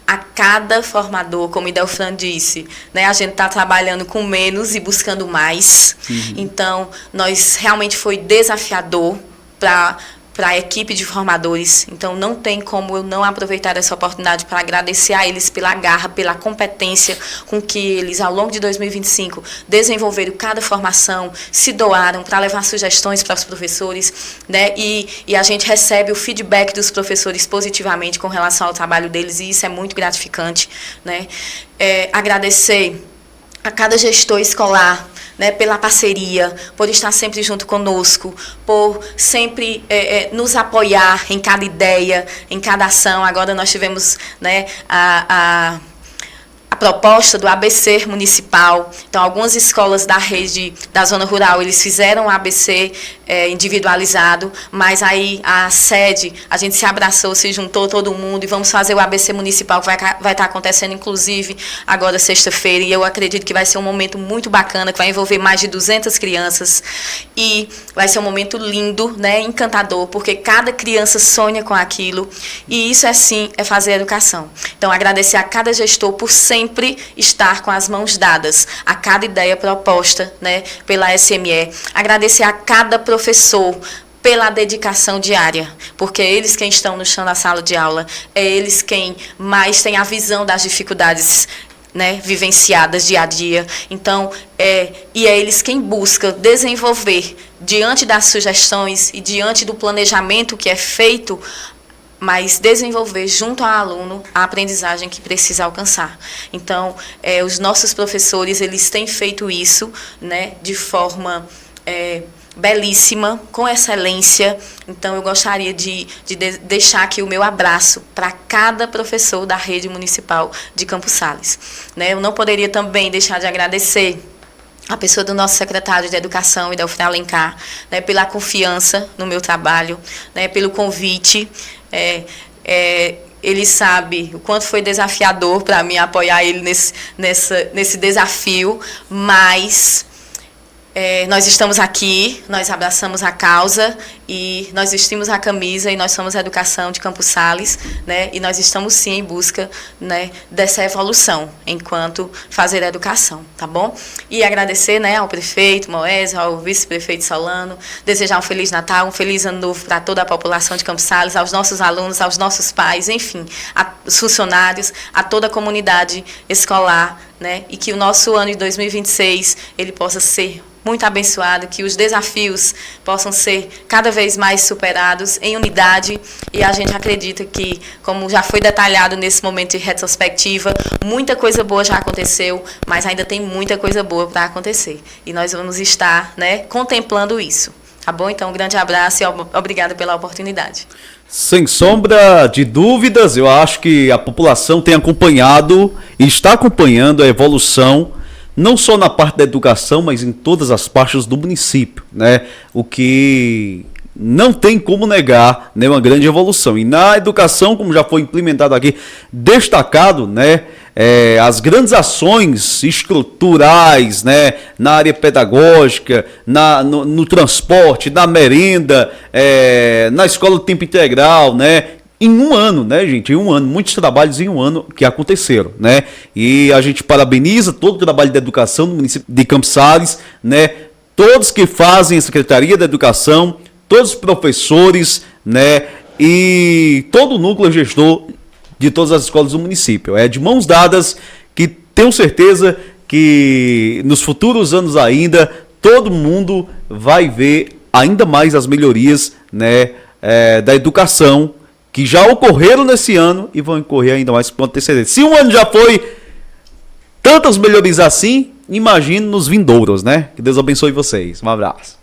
a cada formador, como o Idelfran disse, né, a gente está trabalhando com menos e buscando mais. Então, realmente foi desafiador para a equipe de formadores. Então, não tem como eu não aproveitar essa oportunidade para agradecer a eles pela garra, pela competência com que eles, ao longo de 2025, desenvolveram cada formação, se doaram para levar sugestões para os professores, né? E a gente recebe o feedback dos professores positivamente com relação ao trabalho deles, e isso é muito gratificante, né? Agradecer a cada gestor escolar, né, pela parceria, por estar sempre junto conosco, por sempre nos apoiar em cada ideia, em cada ação. Agora nós tivemos, né, a proposta do ABC municipal. Então, algumas escolas da rede da zona rural, eles fizeram o ABC individualizado, mas aí a sede, a gente se abraçou, se juntou todo mundo e vamos fazer o ABC municipal, que vai estar acontecendo, inclusive, agora sexta-feira, e eu acredito que vai ser um momento muito bacana, que vai envolver mais de 200 crianças, e vai ser um momento lindo, né, encantador, porque cada criança sonha com aquilo, e isso, sim, é fazer educação. Então, agradecer a cada gestor por sempre estar com as mãos dadas a cada ideia proposta, né, pela SME. Agradecer a cada professor pela dedicação diária, porque é eles quem estão no chão da sala de aula, é eles quem mais têm a visão das dificuldades, né, vivenciadas dia a dia. Então, e é eles quem busca desenvolver, diante das sugestões e diante do planejamento que é feito, mas desenvolver junto ao aluno a aprendizagem que precisa alcançar. Então, os nossos professores, eles têm feito isso, né, de forma belíssima, com excelência. Então, eu gostaria de deixar aqui o meu abraço para cada professor da rede municipal de Campos Sales. Né? Eu não poderia também deixar de agradecer a pessoa do nosso secretário de Educação, Idelfrey Alencar, né, pela confiança no meu trabalho, né, pelo convite. Ele sabe o quanto foi desafiador para mim apoiar ele nesse desafio, mas nós estamos aqui, nós abraçamos a causa e nós vestimos a camisa e nós somos a educação de Campos Sales, né? E nós estamos sim em busca, né, dessa evolução enquanto fazer a educação, tá bom? E agradecer, né, ao prefeito Moésio, ao vice-prefeito Solano, desejar um Feliz Natal, um Feliz Ano Novo para toda a população de Campos Sales, aos nossos alunos, aos nossos pais, enfim, aos funcionários, a toda a comunidade escolar, né? E que o nosso ano de 2026 ele possa ser muito abençoado, que os desafios possam ser cada vez mais superados em unidade, e a gente acredita que, como já foi detalhado nesse momento de retrospectiva, muita coisa boa já aconteceu, mas ainda tem muita coisa boa para acontecer, e nós vamos estar, né, contemplando isso, tá bom? Então, um grande abraço e obrigada pela oportunidade. Sem sombra de dúvidas, eu acho que a população tem acompanhado e está acompanhando a evolução não só na parte da educação, mas em todas as partes do município, né? O que não tem como negar, né, uma grande evolução. E na educação, como já foi implementado aqui, destacado, né, as grandes ações estruturais, né, na área pedagógica, no transporte, na merenda, na escola de tempo integral, né? Em um ano, né, gente? Em um ano, muitos trabalhos em um ano que aconteceram, né? E a gente parabeniza todo o trabalho da educação no município de Campos Sales, né? Todos que fazem a Secretaria da Educação, todos os professores, né? E todo o núcleo gestor de todas as escolas do município. É de mãos dadas que tenho certeza que nos futuros anos ainda, todo mundo vai ver ainda mais as melhorias, né, da educação, que já ocorreram nesse ano e vão ocorrer ainda mais com antecedência. Se um ano já foi tantas melhorias assim, imagine nos vindouros, né? Que Deus abençoe vocês. Um abraço.